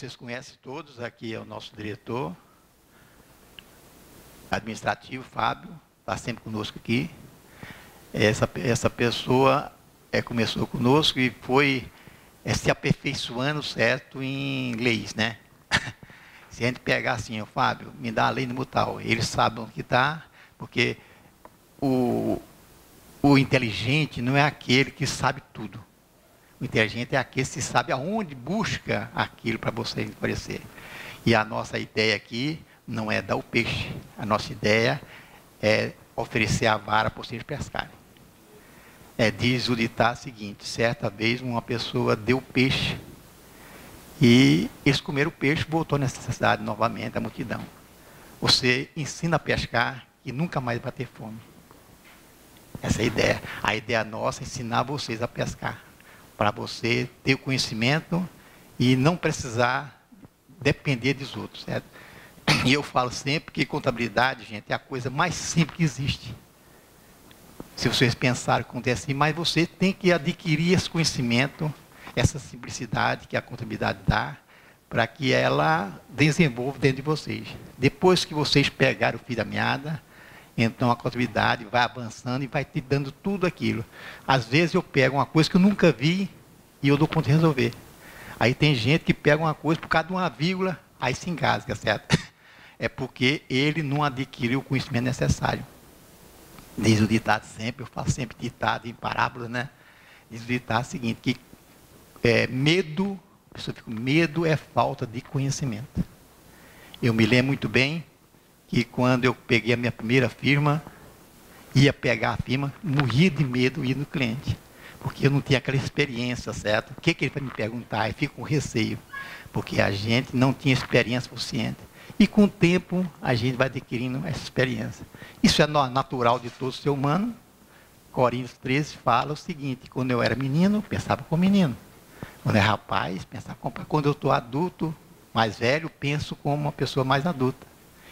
vocês conhecem todos, aqui é o nosso diretor administrativo, Fábio, está sempre conosco aqui. Essa pessoa começou conosco e foi se aperfeiçoando, certo, em leis, né? Se a gente pegar assim, ó, Fábio, me dá a lei no mutal, eles sabem onde está, porque o inteligente não é aquele que sabe tudo. O inteligente é aquele que sabe aonde busca aquilo para você aparecer. E a nossa ideia aqui não é dar o peixe. A nossa ideia é oferecer a vara para vocês pescarem. Diz o ditado seguinte: certa vez uma pessoa deu peixe e eles comeram o peixe, voltou nessa cidade novamente, a multidão. Você ensina a pescar e nunca mais vai ter fome. Essa é a ideia. A ideia nossa é ensinar vocês a pescar, para você ter o conhecimento e não precisar depender dos outros, certo? E eu falo sempre que contabilidade, gente, é a coisa mais simples que existe. Se vocês pensarem que acontece assim, mas você tem que adquirir esse conhecimento, essa simplicidade que a contabilidade dá, para que ela desenvolva dentro de vocês. Depois que vocês pegarem o fio da meada, então a contabilidade vai avançando e vai te dando tudo aquilo. Às vezes eu pego uma coisa que eu nunca vi e eu dou conta de resolver. Aí tem gente que pega uma coisa por causa de uma vírgula, aí se engasga, certo? É porque ele não adquiriu o conhecimento necessário. Diz o ditado sempre, eu faço sempre ditado em parábola, né? Diz o ditado seguinte, que medo, a pessoa fica, medo é falta de conhecimento. Eu me lembro muito bem que quando eu peguei a minha primeira firma, ia pegar a firma, morria de medo ir no cliente, porque eu não tinha aquela experiência, certo? O que ele vai me perguntar? Eu fico com receio, porque a gente não tinha experiência suficiente. E com o tempo, a gente vai adquirindo essa experiência. Isso é natural de todo ser humano. Coríntios 13 fala o seguinte: quando eu era menino, pensava como menino. Quando eu era rapaz, pensava como rapaz. Quando eu estou adulto, mais velho, penso como uma pessoa mais adulta.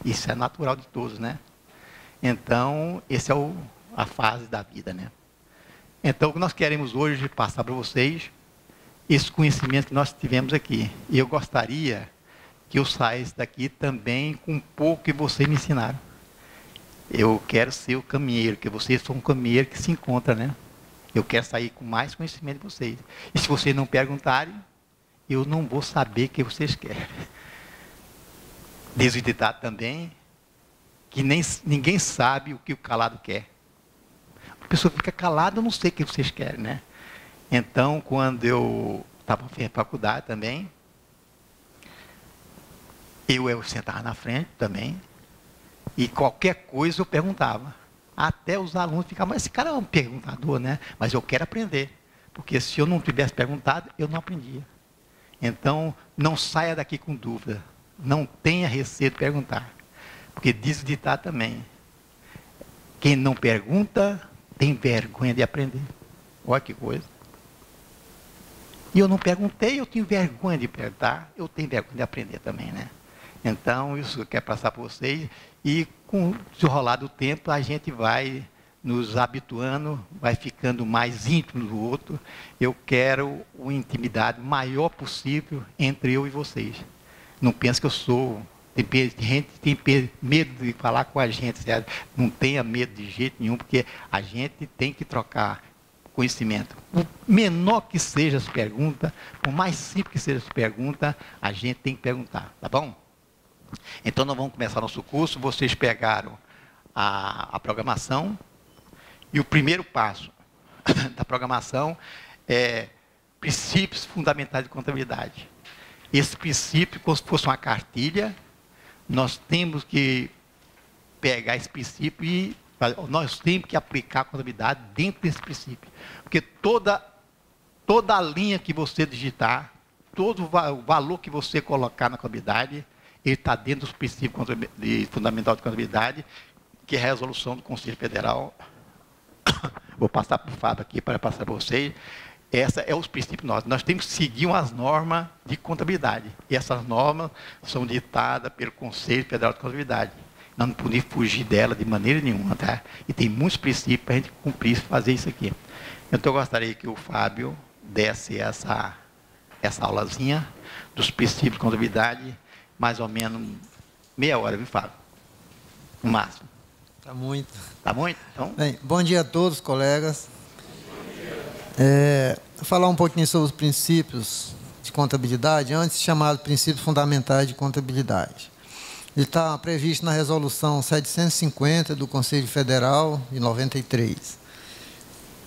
Isso é natural de todos, né? Então, essa é a fase da vida, né? Então, o que nós queremos hoje passar para vocês, esse conhecimento que nós tivemos aqui. E eu gostaria que eu saísse daqui também com um pouco que vocês me ensinaram. Eu quero ser o caminheiro, que vocês são um caminheiro que se encontra, né? Eu quero sair com mais conhecimento de vocês. E se vocês não perguntarem, eu não vou saber o que vocês querem. Diz o ditado também, que ninguém sabe o que o calado quer. A pessoa fica calada, eu não sei o que vocês querem, né? Então, quando eu estava na faculdade também, eu sentava na frente também, e qualquer coisa eu perguntava. Até os alunos ficavam, mas esse cara é um perguntador, né? Mas eu quero aprender, porque se eu não tivesse perguntado, eu não aprendia. Então, não saia daqui com dúvida, não tenha receio de perguntar, porque diz o ditado também, quem não pergunta, tem vergonha de aprender. Olha que coisa. E eu não perguntei, eu tenho vergonha de perguntar, eu tenho vergonha de aprender também, né? Então, isso eu quero passar para vocês, e com o desenrolar do tempo, a gente vai nos habituando, vai ficando mais íntimo do outro. Eu quero uma intimidade maior possível entre eu e vocês. Não pense que eu sou... Tem gente que tem medo de falar com a gente, certo? Não tenha medo de jeito nenhum, porque a gente tem que trocar conhecimento. Por menor que seja as perguntas, por mais simples que seja as perguntas, a gente tem que perguntar, tá bom? Então, nós vamos começar nosso curso. Vocês pegaram a programação, e o primeiro passo da programação é princípios fundamentais de contabilidade. Esse princípio, como se fosse uma cartilha, nós temos que pegar esse princípio e nós temos que aplicar a contabilidade dentro desse princípio. Porque toda a linha que você digitar, todo o valor que você colocar na contabilidade, ele está dentro dos princípios fundamentais de contabilidade, que é a resolução do Conselho Federal. Vou passar para o Fábio aqui para passar para vocês. Essa é os princípios nossos. Nós temos que seguir umas normas de contabilidade. E essas normas são ditadas pelo Conselho Federal de Contabilidade. Nós não podemos fugir dela de maneira nenhuma, tá? E tem muitos princípios para a gente cumprir e fazer isso aqui. Então, eu gostaria que o Fábio desse essa essa aulazinha dos princípios de contabilidade, mais ou menos meia hora, viu, Fábio? No máximo. Tá muito. Tá muito? Então... Bem, bom dia a todos, colegas. Vou falar um pouquinho sobre os princípios de contabilidade, antes chamados princípios fundamentais de contabilidade. Ele está previsto na resolução 750 do Conselho Federal, de 93.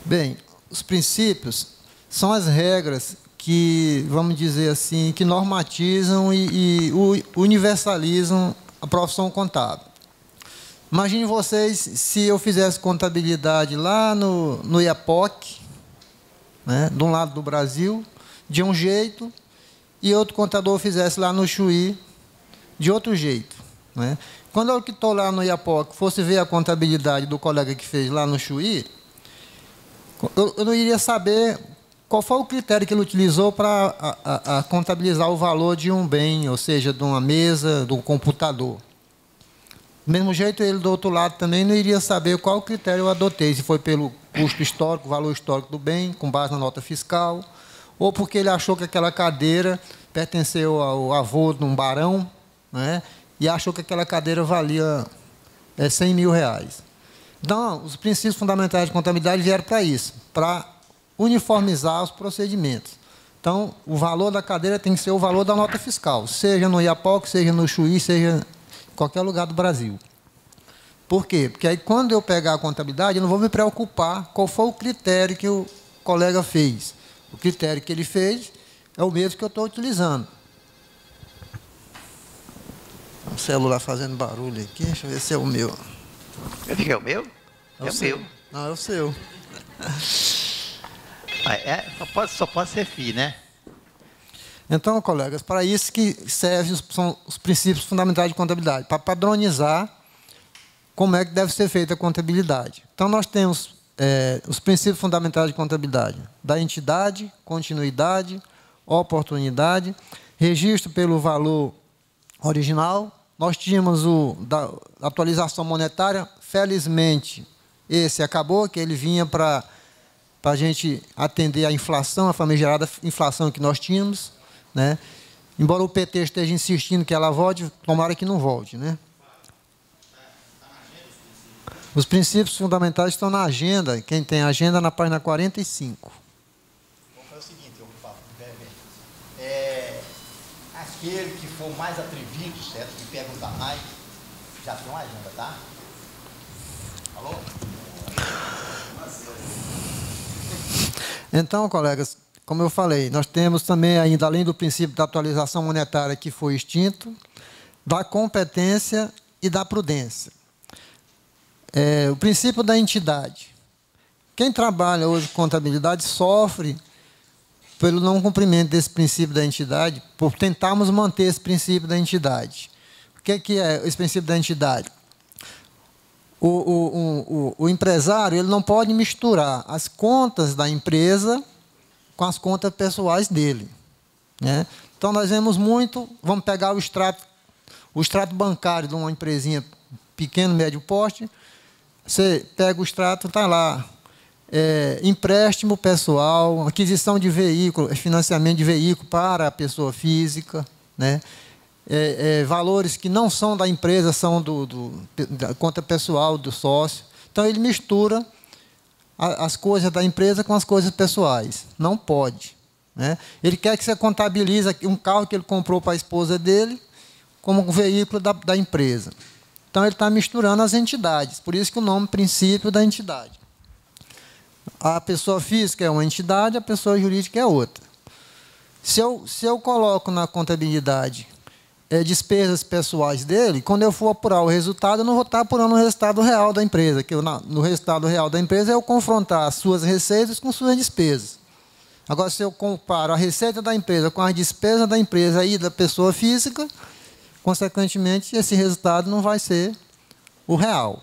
Bem, os princípios são as regras que, vamos dizer assim, que normatizam e universalizam a profissão contábil. Imagine vocês se eu fizesse contabilidade lá no IAPOC, né, de um lado do Brasil, de um jeito, e outro contador fizesse lá no Chuí, de outro jeito. Né? Quando eu que estou lá no IAPOC fosse ver a contabilidade do colega que fez lá no Chuí, eu não iria saber qual foi o critério que ele utilizou para contabilizar o valor de um bem, ou seja, de uma mesa, de um computador. Do mesmo jeito, ele do outro lado também não iria saber qual critério eu adotei, se foi pelo custo histórico, valor histórico do bem, com base na nota fiscal, ou porque ele achou que aquela cadeira pertenceu ao avô de um barão, né, e achou que aquela cadeira valia 100 mil reais. Então, os princípios fundamentais de contabilidade vieram para isso, para uniformizar os procedimentos. Então, o valor da cadeira tem que ser o valor da nota fiscal, seja no IAPOC, seja no Chuí, seja em qualquer lugar do Brasil. Por quê? Porque aí, quando eu pegar a contabilidade, eu não vou me preocupar qual foi o critério que o colega fez. O critério que ele fez é o mesmo que eu estou utilizando. O celular fazendo barulho aqui, deixa eu ver se é o meu. Eu digo, é o meu? É o meu. Não, é o seu. Só pode ser FI, né? Então, colegas, para isso que são os princípios fundamentais de contabilidade, para padronizar como é que deve ser feita a contabilidade. Então, nós temos os princípios fundamentais de contabilidade, da entidade, continuidade, oportunidade, registro pelo valor original. Nós tínhamos da atualização monetária, felizmente, esse acabou, que ele vinha para a gente atender à inflação, a famigerada inflação que nós tínhamos. Né? Embora o PT esteja insistindo que ela volte, tomara que não volte. Né? Os princípios fundamentais estão na agenda. Quem tem a agenda, na página 45. Vamos fazer o seguinte, aquele que for mais atrevido, certo? Que pergunta mais, já tem uma agenda, tá? Falou? Então, colegas, como eu falei, nós temos também ainda, além do princípio da atualização monetária que foi extinto, da competência e da prudência. O princípio da entidade. Quem trabalha hoje com contabilidade sofre pelo não cumprimento desse princípio da entidade, por tentarmos manter esse princípio da entidade. O que é esse princípio da entidade? O empresário ele não pode misturar as contas da empresa com as contas pessoais dele. Né? Então, nós vemos muito, vamos pegar o extrato bancário de uma empresinha pequeno, médio porte, você pega o extrato, está lá, empréstimo pessoal, aquisição de veículo, financiamento de veículo para a pessoa física, né? Valores que não são da empresa, são da conta pessoal do sócio. Então, ele mistura as coisas da empresa com as coisas pessoais. Não pode. Né? Ele quer que você contabilize um carro que ele comprou para a esposa dele como um veículo da empresa. Então, ele está misturando as entidades. Por isso que o nome princípio da entidade. A pessoa física é uma entidade, a pessoa jurídica é outra. Se eu coloco na contabilidade despesas pessoais dele, quando eu for apurar o resultado, eu não vou estar apurando o resultado real da empresa, que no resultado real da empresa é eu confrontar as suas receitas com suas despesas. Agora, se eu comparo a receita da empresa com as despesas da empresa e da pessoa física, consequentemente, esse resultado não vai ser o real.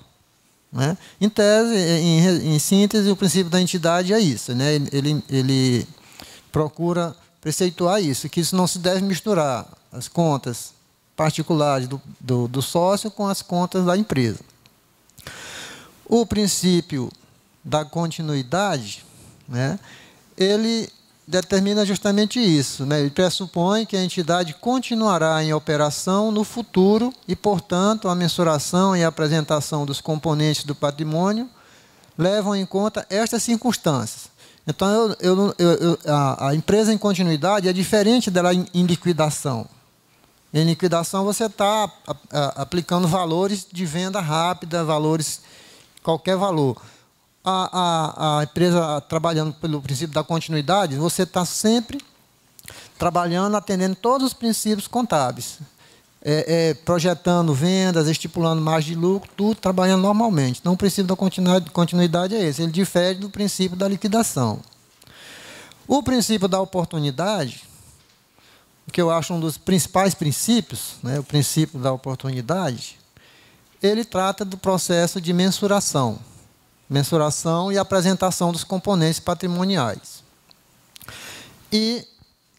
Né? Em tese, em síntese, o princípio da entidade é isso. Né? Ele procura preceituar isso, que isso não se deve misturar as contas particulares do sócio com as contas da empresa. O princípio da continuidade, né, ele determina justamente isso, né? Ele pressupõe que a entidade continuará em operação no futuro e, portanto, a mensuração e a apresentação dos componentes do patrimônio levam em conta estas circunstâncias. Então, a empresa em continuidade é diferente dela em liquidação. Em liquidação, você está aplicando valores de venda rápida, valores, qualquer valor. A empresa trabalhando pelo princípio da continuidade, você está sempre trabalhando, atendendo todos os princípios contábeis. Projetando vendas, estipulando margem de lucro, tudo trabalhando normalmente. Então, o princípio da continuidade é esse. Ele difere do princípio da liquidação. O princípio da oportunidade, que eu acho um dos principais princípios, né, o princípio da oportunidade, ele trata do processo de mensuração e apresentação dos componentes patrimoniais. E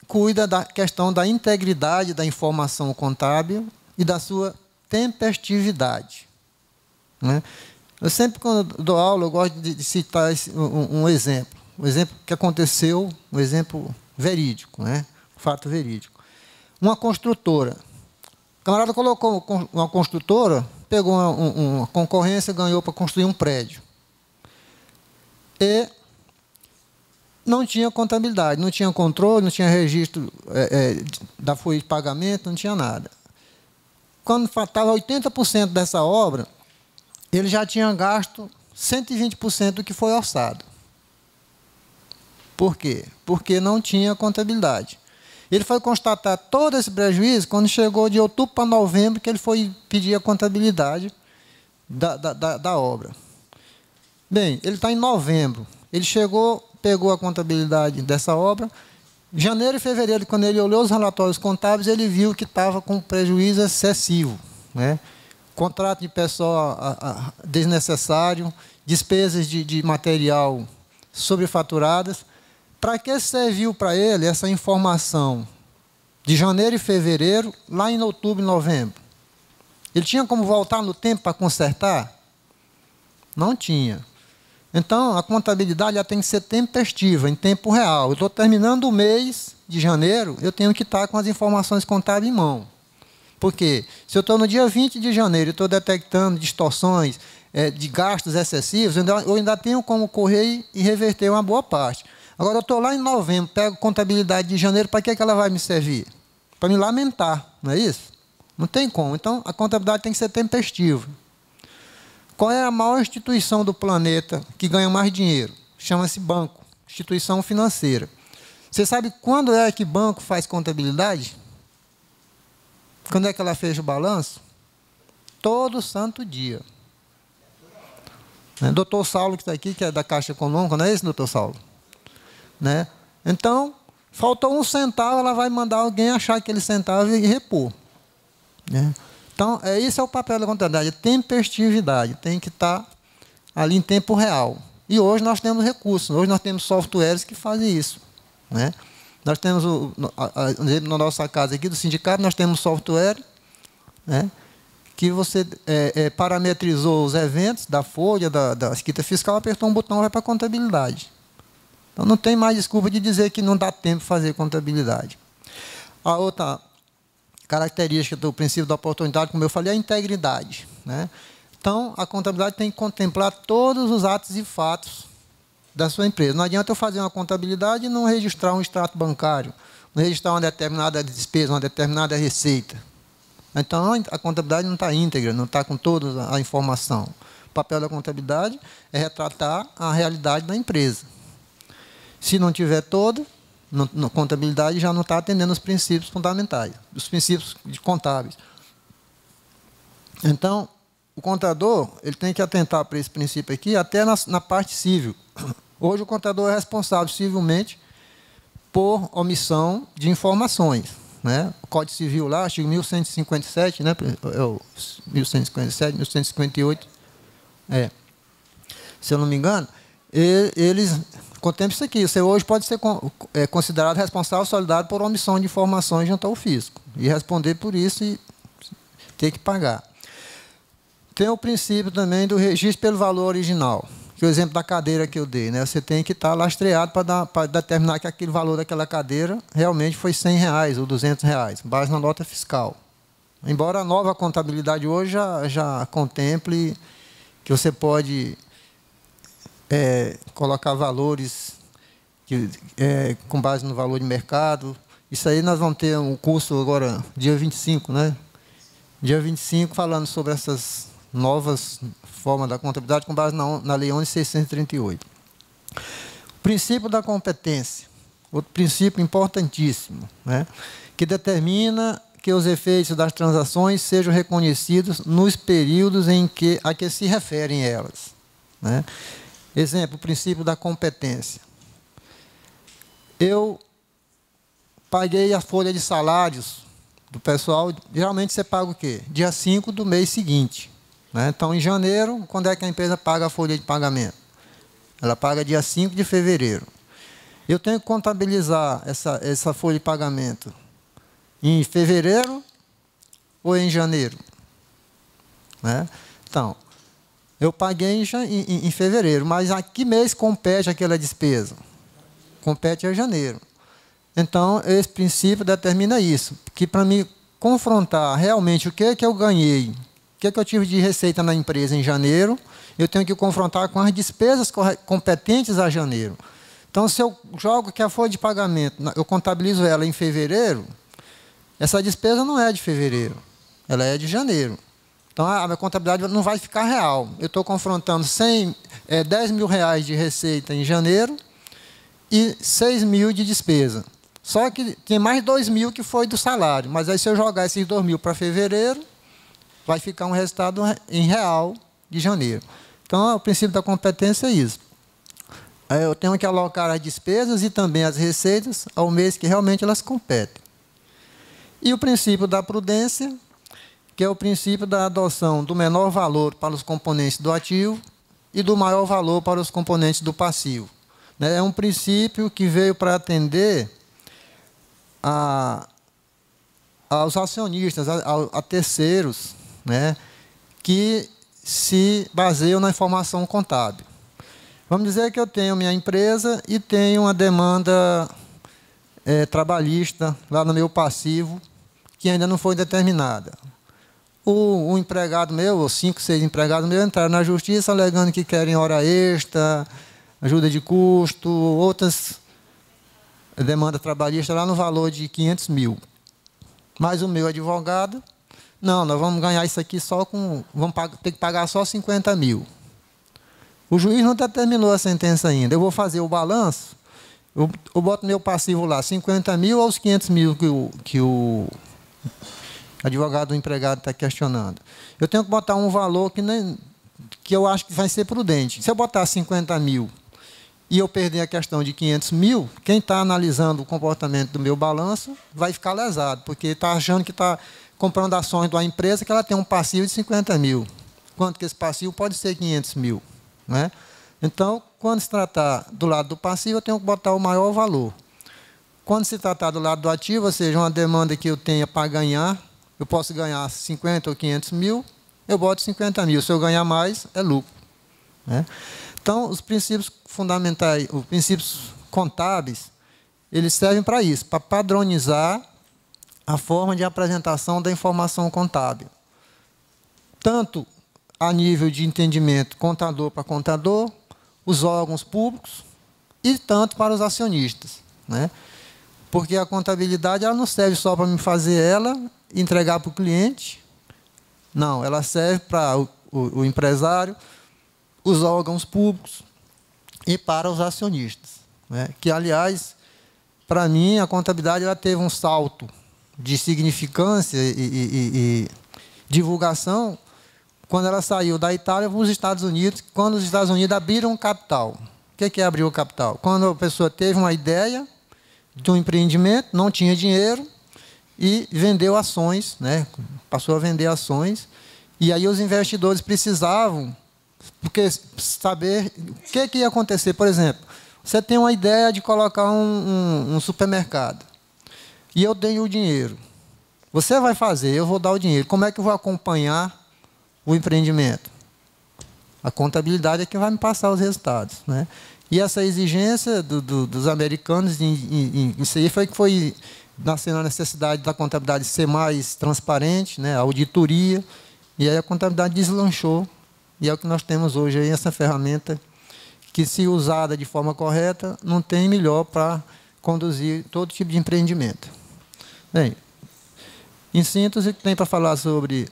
cuida da questão da integridade da informação contábil e da sua tempestividade, né? Eu sempre, quando dou aula, eu gosto de citar um exemplo que aconteceu, um exemplo verídico, né? Fato verídico. Uma construtora. O camarada colocou uma construtora, pegou uma concorrência, ganhou para construir um prédio. E não tinha contabilidade, não tinha controle, não tinha registro da folha de pagamento, não tinha nada. Quando faltava 80% dessa obra, ele já tinha gasto 120% do que foi orçado. Por quê? Porque não tinha contabilidade. Ele foi constatar todo esse prejuízo quando chegou de outubro para novembro, que ele foi pedir a contabilidade da obra. Bem, ele está em novembro. Ele chegou, pegou a contabilidade dessa obra. Em janeiro e fevereiro, quando ele olhou os relatórios contábeis, ele viu que estava com prejuízo excessivo, né? Contrato de pessoal desnecessário, despesas de material sobrefaturadas. Para que serviu para ele essa informação de janeiro e fevereiro, lá em outubro e novembro? Ele tinha como voltar no tempo para consertar? Não tinha. Então, a contabilidade já tem que ser tempestiva, em tempo real. Eu estou terminando o mês de janeiro, eu tenho que estar com as informações contábeis em mão. Por quê? Se eu estou no dia 20 de janeiro e estou detectando distorções de gastos excessivos, eu ainda tenho como correr e reverter uma boa parte. Agora, eu estou lá em novembro, pego contabilidade de janeiro, para que ela vai me servir? Para me lamentar, não é isso? Não tem como. Então, a contabilidade tem que ser tempestiva. Qual é a maior instituição do planeta que ganha mais dinheiro? Chama-se banco, instituição financeira. Você sabe quando é que banco faz contabilidade? Quando é que ela fecha o balanço? Todo santo dia. Doutor Saulo, que está aqui, que é da Caixa Econômica, não é esse, doutor Saulo? Né? Então, faltou um centavo, ela vai mandar alguém achar aquele centavo e repor. Né? Então, esse é o papel da contabilidade, tempestividade, tem que estar ali em tempo real. E hoje nós temos recursos, hoje nós temos softwares que fazem isso. Né? Nós temos, na nossa casa aqui do sindicato, nós temos software, né, que você parametrizou os eventos da folha, da escrita fiscal, apertou um botão e vai para a contabilidade. Então, não tem mais desculpa de dizer que não dá tempo de fazer contabilidade. A outra característica do princípio da oportunidade, como eu falei, é a integridade. Né? Então, a contabilidade tem que contemplar todos os atos e fatos da sua empresa. Não adianta eu fazer uma contabilidade e não registrar um extrato bancário, não registrar uma determinada despesa, uma determinada receita. Então, a contabilidade não está íntegra, não está com toda a informação. O papel da contabilidade é retratar a realidade da empresa. Se não tiver toda, na contabilidade já não está atendendo os princípios fundamentais, os princípios contábeis. Então, o contador ele tem que atentar para esse princípio aqui, até na parte civil. Hoje, o contador é responsável civilmente por omissão de informações. Né? O Código Civil lá, artigo 1157, né? 1157, 1158, se eu não me engano, eles contemplam isso aqui. Você hoje pode ser considerado responsável solidário por omissão de informações junto ao fisco. E responder por isso e ter que pagar. Tem o princípio também do registro pelo valor original. que o exemplo da cadeira que eu dei, né? Você tem que estar lastreado para determinar que aquele valor daquela cadeira realmente foi R$100 ou R$200, com base na nota fiscal. Embora a nova contabilidade hoje já contemple que você pode colocar valores com base no valor de mercado. Isso aí nós vamos ter um curso agora, dia 25, né? Dia 25, falando sobre essas novas formas da contabilidade com base na Lei 11.638. O princípio da competência, outro princípio importantíssimo, né? Que determina que os efeitos das transações sejam reconhecidos nos períodos a que se referem elas, né? Exemplo, o princípio da competência. Eu paguei a folha de salários do pessoal, geralmente você paga o quê? Dia 5 do mês seguinte, né? Então, em janeiro, quando é que a empresa paga a folha de pagamento? Ela paga dia 5 de fevereiro. Eu tenho que contabilizar essa folha de pagamento em fevereiro ou em janeiro, né? Então, eu paguei em fevereiro, mas a que mês compete aquela despesa? Compete a janeiro. Então, esse princípio determina isso, que para mim confrontar realmente o que eu ganhei, o que eu tive de receita na empresa em janeiro, eu tenho que confrontar com as despesas competentes a janeiro. Então, se eu jogo que a folha de pagamento, eu contabilizo ela em fevereiro, essa despesa não é de fevereiro, ela é de janeiro. Então, a minha contabilidade não vai ficar real. Eu estou confrontando R$10.000 de receita em janeiro e 6.000 de despesa. Só que tem mais 2.000 que foi do salário. Mas aí, se eu jogar esses 2.000 para fevereiro, vai ficar um resultado em real de janeiro. Então, o princípio da competência é isso. Eu tenho que alocar as despesas e também as receitas ao mês que realmente elas competem. E o princípio da prudência, que é o princípio da adoção do menor valor para os componentes do ativo e do maior valor para os componentes do passivo. É um princípio que veio para atender aos acionistas, a terceiros, né, que se baseiam na informação contábil. Vamos dizer que eu tenho minha empresa e tenho uma demanda trabalhista lá no meu passivo que ainda não foi determinada. O empregado meu, ou 5, 6 empregados meus, entraram na justiça alegando que querem hora extra, ajuda de custo, outras demandas trabalhistas lá no valor de 500 mil. Mas o meu advogado, não, nós vamos ganhar isso aqui só com... Vamos ter que pagar só 50 mil. O juiz não determinou a sentença ainda. Eu vou fazer o balanço, eu boto meu passivo lá, 50 mil aos 500 mil que o advogado do empregado está questionando. Eu tenho que botar um valor que eu acho que vai ser prudente. Se eu botar 50 mil e eu perder a questão de 500 mil, quem está analisando o comportamento do meu balanço vai ficar lesado, porque está achando que está comprando ações de uma empresa que ela tem um passivo de 50 mil. Quanto que esse passivo pode ser 500 mil. Né? Então, quando se tratar do lado do passivo, eu tenho que botar o maior valor. Quando se tratar do lado do ativo, ou seja, uma demanda que eu tenha para ganhar, eu posso ganhar 50 ou 500 mil, eu boto 50 mil. Se eu ganhar mais, é lucro. Né? Então, os princípios fundamentais, os princípios contábeis, eles servem para isso, para padronizar a forma de apresentação da informação contábil. Tanto a nível de entendimento contador para contador, os órgãos públicos, e tanto para os acionistas. Né? Porque a contabilidade ela não serve só para me fazer ela e entregar para o cliente. Não, ela serve para o empresário, os órgãos públicos e para os acionistas. Né? Que, aliás, para mim, a contabilidade ela teve um salto de significância e divulgação quando ela saiu da Itália para os Estados Unidos, quando os Estados Unidos abriram capital. O que é abrir o capital? Quando a pessoa teve uma ideia de um empreendimento, não tinha dinheiro e vendeu ações, né? Passou a vender ações, e aí os investidores precisavam saber o que ia acontecer. Por exemplo, você tem uma ideia de colocar um supermercado, e eu tenho o dinheiro. Você vai fazer, eu vou dar o dinheiro. Como é que eu vou acompanhar o empreendimento? A contabilidade é que vai me passar os resultados, né? E essa exigência dos americanos, isso aí foi nascendo a necessidade da contabilidade ser mais transparente, né? A auditoria, e aí a contabilidade deslanchou, e é o que nós temos hoje aí, essa ferramenta que, se usada de forma correta, não tem melhor para conduzir todo tipo de empreendimento. Bem, em síntese, o que tem para falar sobre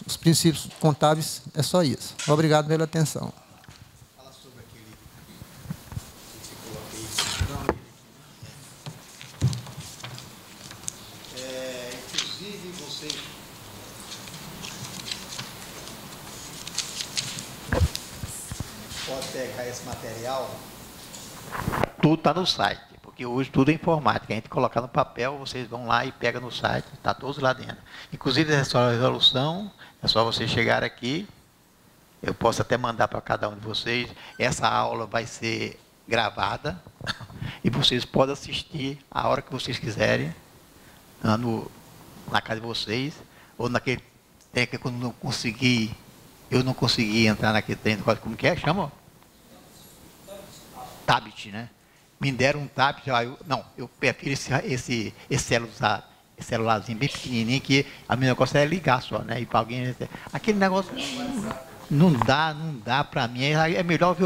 os princípios contábeis é só isso. Obrigado pela atenção. Fala sobre aquele inclusive, vocês podem pegar esse material. Tudo está no site, porque hoje tudo é informática. A gente colocar no papel, vocês vão lá e pegam no site, está todos lá dentro. Inclusive, essa resolução, é só vocês chegarem aqui. Eu posso até mandar para cada um de vocês. Essa aula vai ser gravada e vocês podem assistir a hora que vocês quiserem, na casa de vocês, ou naquele tempo que eu não consegui entrar naquele trem, como que é? Chama? Tablet, né? Me deram um tablet, eu prefiro esse celularzinho bem pequenininho, que a minha negócio é ligar só, né? E para alguém, aquele negócio não dá para mim. É melhor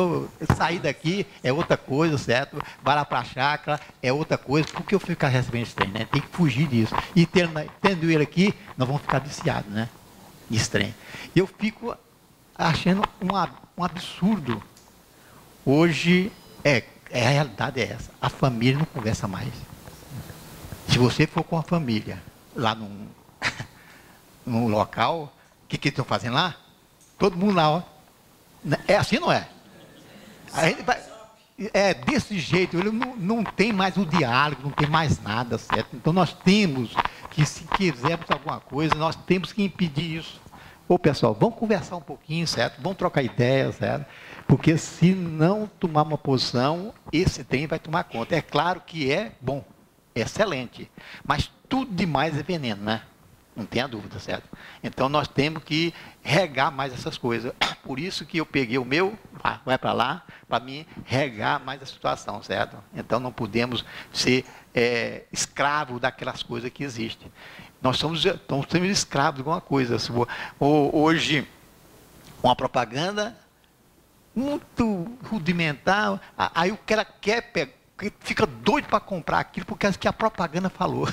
sair daqui, é outra coisa, certo? Vai lá para a chácara, é outra coisa. Por que eu ficar recebendo esse trem, né? Tem que fugir disso. E tendo ele aqui, nós vamos ficar viciados, né? Nesse trem. Eu fico achando um absurdo. Hoje, a realidade é essa. A família não conversa mais. Se você for com a família lá num local, o que estão fazendo lá? Todo mundo lá, ó. É assim, não é? A gente vai, desse jeito, ele não tem mais o diálogo, não tem mais nada, certo? Então nós temos que, se quisermos alguma coisa, nós temos que impedir isso. Ô pessoal, vamos conversar um pouquinho, certo? Vamos trocar ideias, certo? Porque se não tomar uma posição, esse trem vai tomar conta. É claro que é bom, é excelente, mas tudo demais é veneno, né? Não tenha dúvida, certo? Então nós temos que regar mais essas coisas. Por isso que eu peguei o meu, vai para lá, para mim regar mais a situação, certo? Então não podemos ser escravos daquelas coisas que existem. Nós somos escravos de alguma coisa. Hoje, uma propaganda muito rudimentar, aí o cara fica doido para comprar aquilo porque que a propaganda falou.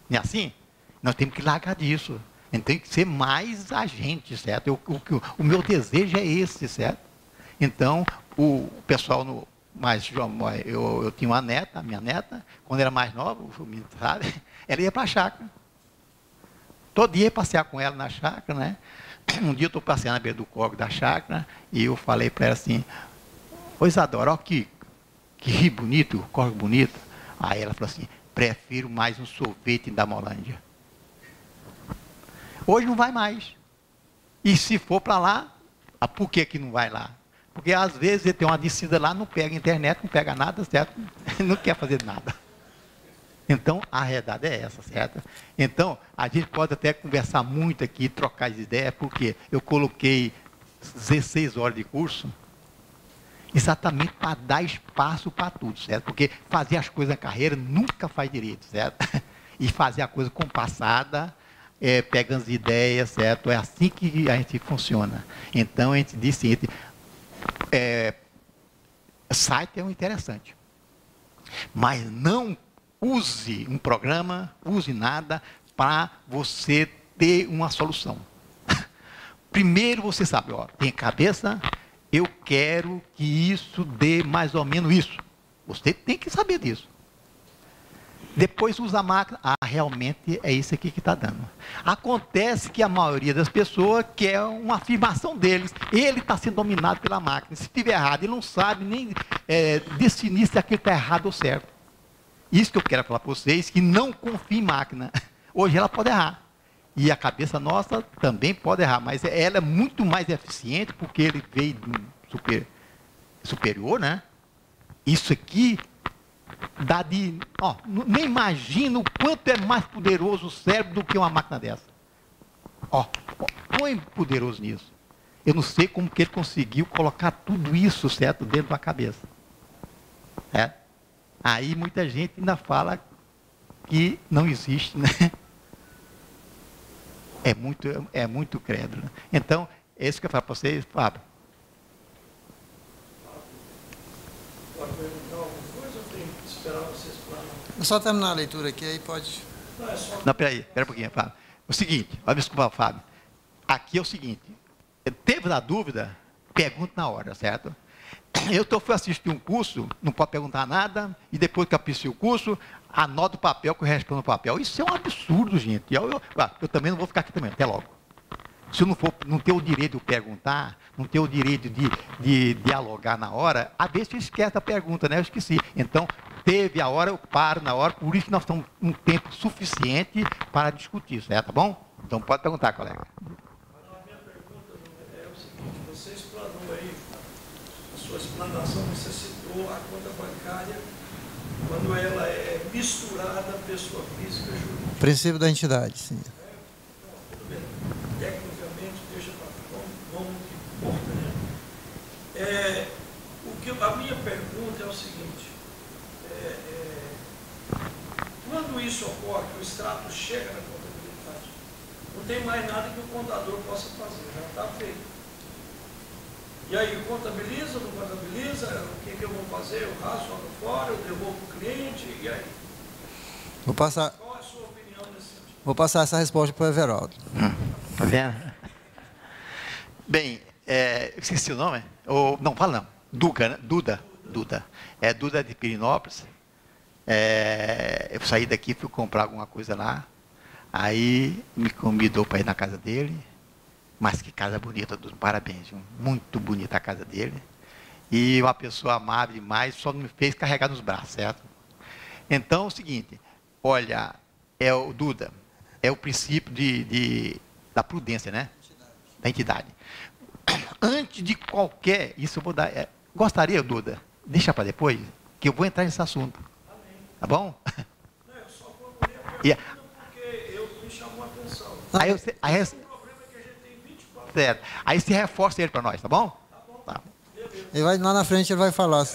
Não é assim? Nós temos que largar disso. A gente tem que ser mais agente, certo? O meu desejo é esse, certo? Então, o pessoal eu tinha uma neta, a minha neta, quando era mais nova, sabe? Ela ia para a chácara. Todo dia ia passear com ela na chácara, né? Um dia eu estou passeando na beira do córrego da chácara e eu falei para ela assim: ô Isadora, olha que rio bonito, córrego bonito. Aí ela falou assim: prefiro mais um sorvete da Molândia. Hoje não vai mais. E se for para lá, por que não vai lá? Porque às vezes ele tem uma descida lá, não pega internet, não pega nada, certo? Não quer fazer nada. Então, a realidade é essa, certo? Então, a gente pode até conversar muito aqui, trocar as ideias, porque eu coloquei 16 horas de curso exatamente para dar espaço para tudo, certo? Porque fazer as coisas na carreira nunca faz direito, certo? E fazer a coisa compassada, pegando as ideias, certo? É assim que a gente funciona. Então, a gente disse, site é um interessante, mas não use um programa, use nada para você ter uma solução. Primeiro você sabe, tem cabeça, eu quero que isso dê mais ou menos isso. Você tem que saber disso. Depois usa a máquina, realmente é isso aqui que está dando. Acontece que a maioria das pessoas quer uma afirmação deles. Ele está sendo dominado pela máquina. Se estiver errado, ele não sabe nem definir se aquilo está errado ou certo. Isso que eu quero falar para vocês, que não confie em máquina. Hoje ela pode errar. E a cabeça nossa também pode errar, mas ela é muito mais eficiente, porque ele veio de um superior, né? Isso aqui dá de... nem imagina o quanto é mais poderoso o cérebro do que uma máquina dessa. Põe poderoso nisso. Eu não sei como que ele conseguiu colocar tudo isso, certo, dentro da cabeça. É. Aí muita gente ainda fala que não existe, né? É muito crédulo. Então, é isso que eu falo para vocês, Fábio. Pode perguntar alguma coisa ou tem que esperar vocês falarem? É só terminar a leitura aqui, aí pode... Não, peraí, espera um pouquinho, Fábio. O seguinte, vai me desculpar, Fábio. Aqui é o seguinte, teve na dúvida, pergunta na hora, certo? Fui assistir um curso, não pode perguntar nada, e depois que eu assisti o curso, anota o papel que eu respondo no papel. Isso é um absurdo, gente. Eu também não vou ficar aqui também, até logo. Se eu não ter o direito de perguntar, não ter o direito de dialogar na hora, às vezes você esquece a pergunta, né? Eu esqueci. Então, teve a hora, eu paro na hora, por isso que nós estamos um tempo suficiente para discutir, certo? Tá bom? Então, pode perguntar, colega. A minha pergunta é o seguinte, você explanou aí, a sua explanação, você citou a conta bancária quando ela é misturada pessoa física e jurídica. Princípio da entidade, sim. Tudo bem. Tecnicamente, deixa para vamos que importa, né? A minha pergunta é o seguinte, quando isso ocorre, que o extrato chega na contabilidade, não tem mais nada que o contador possa fazer, já está feito. E aí, contabiliza, não contabiliza, o que eu vou fazer? Eu raso, jogo fora, eu devolvo para o cliente, e aí? Qual é a sua opinião nesse sentido? Vou passar essa resposta para o Everaldo. Tá vendo? Bem, esqueci o nome? Não, fala não. Duda. É Duda de Pirinópolis. Eu saí daqui, fui comprar alguma coisa lá. Aí me convidou para ir na casa dele. Mas que casa bonita, Duda. Parabéns. Muito bonita a casa dele. E uma pessoa amável demais, só não me fez carregar nos braços, certo? Então, é o seguinte, olha, Duda, é o princípio da prudência, né? Da entidade. Antes de qualquer, isso eu vou dar, gostaria, Duda, deixa para depois, que eu vou entrar nesse assunto. Tá bom? Não, eu só formulei a pergunta porque me chamou a atenção. Aí, O problema é que a gente tem 24 certo. Aí você reforça ele para nós, tá bom? Tá bom. Tá. Ele vai, lá na frente ele vai falar.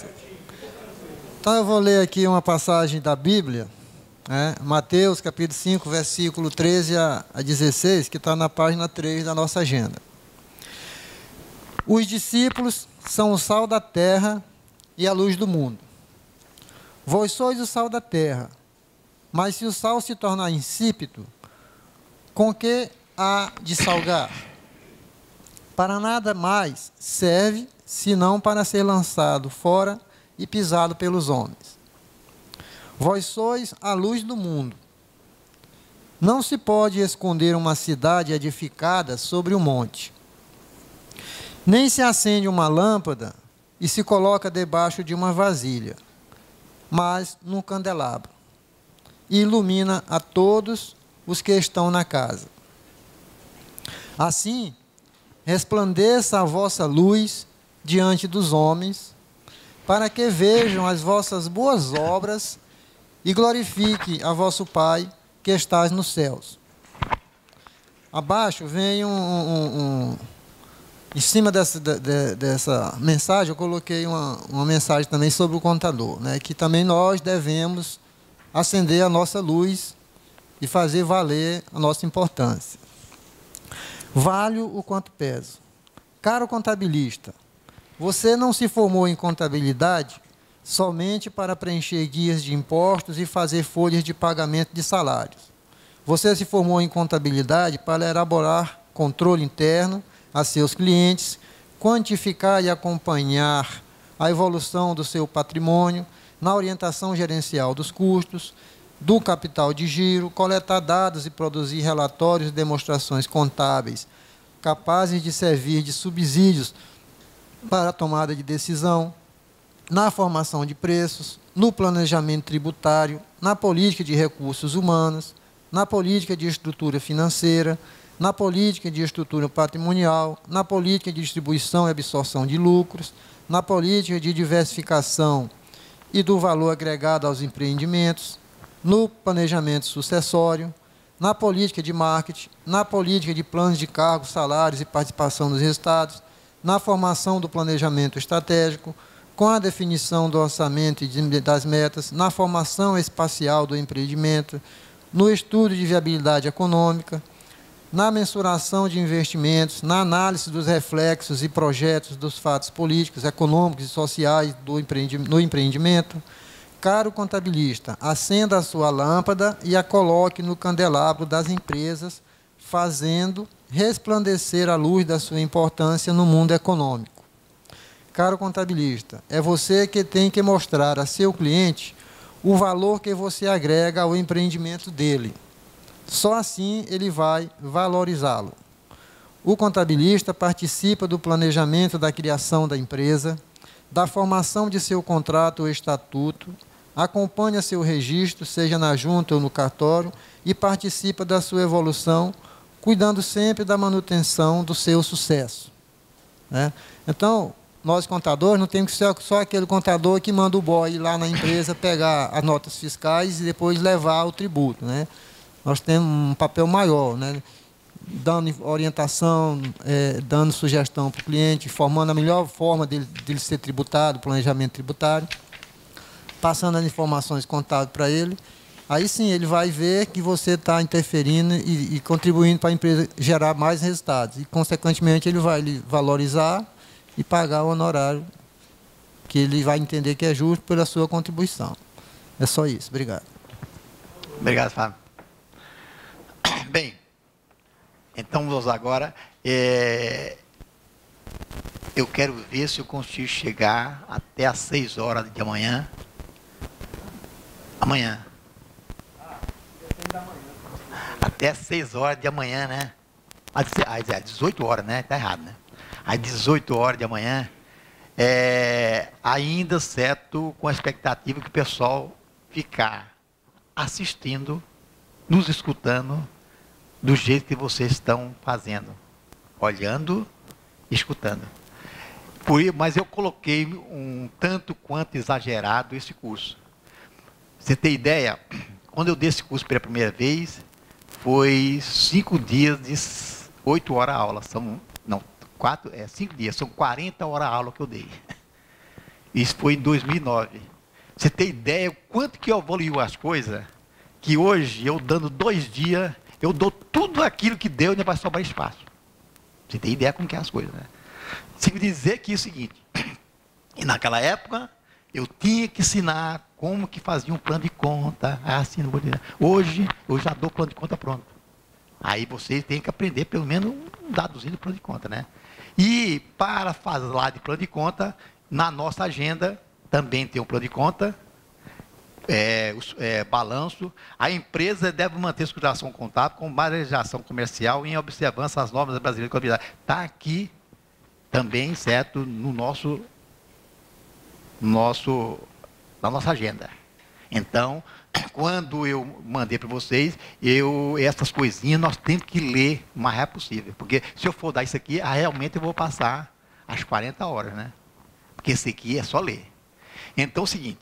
Então eu vou ler aqui uma passagem da Bíblia, Mateus capítulo 5, versículo 13 a 16, que está na página 3 da nossa agenda. Os discípulos são o sal da terra e a luz do mundo. Vós sois o sal da terra, mas se o sal se tornar insípido, com que há de salgar? Para nada mais serve, senão para ser lançado fora e pisado pelos homens. Vós sois a luz do mundo. Não se pode esconder uma cidade edificada sobre o monte. Nem se acende uma lâmpada e se coloca debaixo de uma vasilha, mas num candelabro, e ilumina a todos os que estão na casa. Assim, resplandeça a vossa luz diante dos homens, para que vejam as vossas boas obras e glorifique a vosso Pai que estás nos céus. Abaixo vem em cima dessa mensagem, eu coloquei uma mensagem também sobre o contador, que também nós devemos acender a nossa luz e fazer valer a nossa importância. Valho o quanto peso. Caro contabilista, você não se formou em contabilidade somente para preencher guias de impostos e fazer folhas de pagamento de salários. Você se formou em contabilidade para elaborar controle interno a seus clientes, quantificar e acompanhar a evolução do seu patrimônio, na orientação gerencial dos custos, do capital de giro, coletar dados e produzir relatórios e demonstrações contábeis capazes de servir de subsídios para a tomada de decisão, na formação de preços, no planejamento tributário, na política de recursos humanos, na política de estrutura financeira, na política de estrutura patrimonial, na política de distribuição e absorção de lucros, na política de diversificação e do valor agregado aos empreendimentos, no planejamento sucessório, na política de marketing, na política de planos de cargos, salários e participação nos resultados, na formação do planejamento estratégico, com a definição do orçamento e das metas, na formação espacial do empreendimento, no estudo de viabilidade econômica, na mensuração de investimentos, na análise dos reflexos e projetos dos fatos políticos, econômicos e sociais no empreendimento. Caro contabilista, acenda a sua lâmpada e a coloque no candelabro das empresas, fazendo resplandecer a luz da sua importância no mundo econômico. Caro contabilista, é você que tem que mostrar a seu cliente o valor que você agrega ao empreendimento dele. Só assim ele vai valorizá-lo. O contabilista participa do planejamento da criação da empresa, da formação de seu contrato ou estatuto, acompanha seu registro, seja na junta ou no cartório, e participa da sua evolução, cuidando sempre da manutenção do seu sucesso. Né? Então, nós contadores não temos que ser só aquele contador que manda o boy lá na empresa pegar as notas fiscais e depois levar ao tributo. Né? Nós temos um papel maior, né? Dando orientação, dando sugestão para o cliente, formando a melhor forma dele ser tributado, planejamento tributário, passando as informações contábeis para ele. Aí sim ele vai ver que você está interferindo e contribuindo para a empresa gerar mais resultados. E, consequentemente, ele vai lhe valorizar e pagar o honorário que ele vai entender que é justo pela sua contribuição. É só isso. Obrigado. Obrigado, Fábio. Bem, então vamos agora. Eu quero ver se eu consigo chegar até às 6 horas de amanhã. Amanhã. Até às 6 horas de amanhã, né? Às 18 horas, né? Está errado, né? Às 18 horas de amanhã. Ainda certo, com a expectativa que o pessoal ficar assistindo, nos escutando, do jeito que vocês estão fazendo. Olhando, escutando. Mas eu coloquei um tanto quanto exagerado esse curso. Você tem ideia? Quando eu dei esse curso pela primeira vez, foi 5 dias de 8 horas a aula. 5 dias, são 40 horas a aula que eu dei. Isso foi em 2009. Você tem ideia quanto que eu evoluiu as coisas? Que hoje, eu dando 2 dias, eu dou tudo aquilo que deu e ainda vai sobrar espaço. Você tem ideia como que é as coisas, né? Sigo dizer que é o seguinte, e naquela época, eu tinha que ensinar como que fazia um plano de conta, assim, não vou dizer. Hoje, eu já dou plano de conta pronto. Aí vocês têm que aprender pelo menos um dadozinho do plano de conta, né? E para falar de plano de conta, na nossa agenda também tem um plano de conta, balanço. A empresa deve manter escrituração contábil com manejação comercial em observância às normas brasileiras de contabilidade. Está aqui também, certo, na nossa agenda. Então, quando eu mandei para vocês, essas coisinhas nós temos que ler o mais rápido possível. Porque se eu for dar isso aqui, realmente eu vou passar as 40 horas, né? Porque esse aqui é só ler. Então, é o seguinte,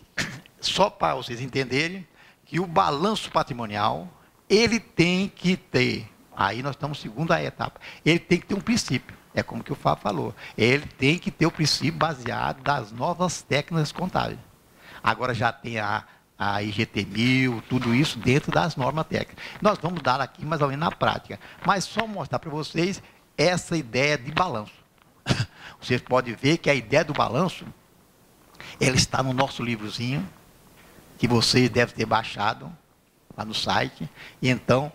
só para vocês entenderem que o balanço patrimonial, ele tem que ter, aí nós estamos na segunda etapa, ele tem que ter um princípio. É como que o Fábio falou. Ele tem que ter o princípio baseado das novas técnicas contábeis. Agora já tem a IGT-1000, tudo isso dentro das normas técnicas. Nós vamos dar aqui mais ou menos na prática. Mas só mostrar para vocês essa ideia de balanço. Vocês podem ver que a ideia do balanço, ela está no nosso livrozinho, que vocês devem ter baixado lá no site. E então,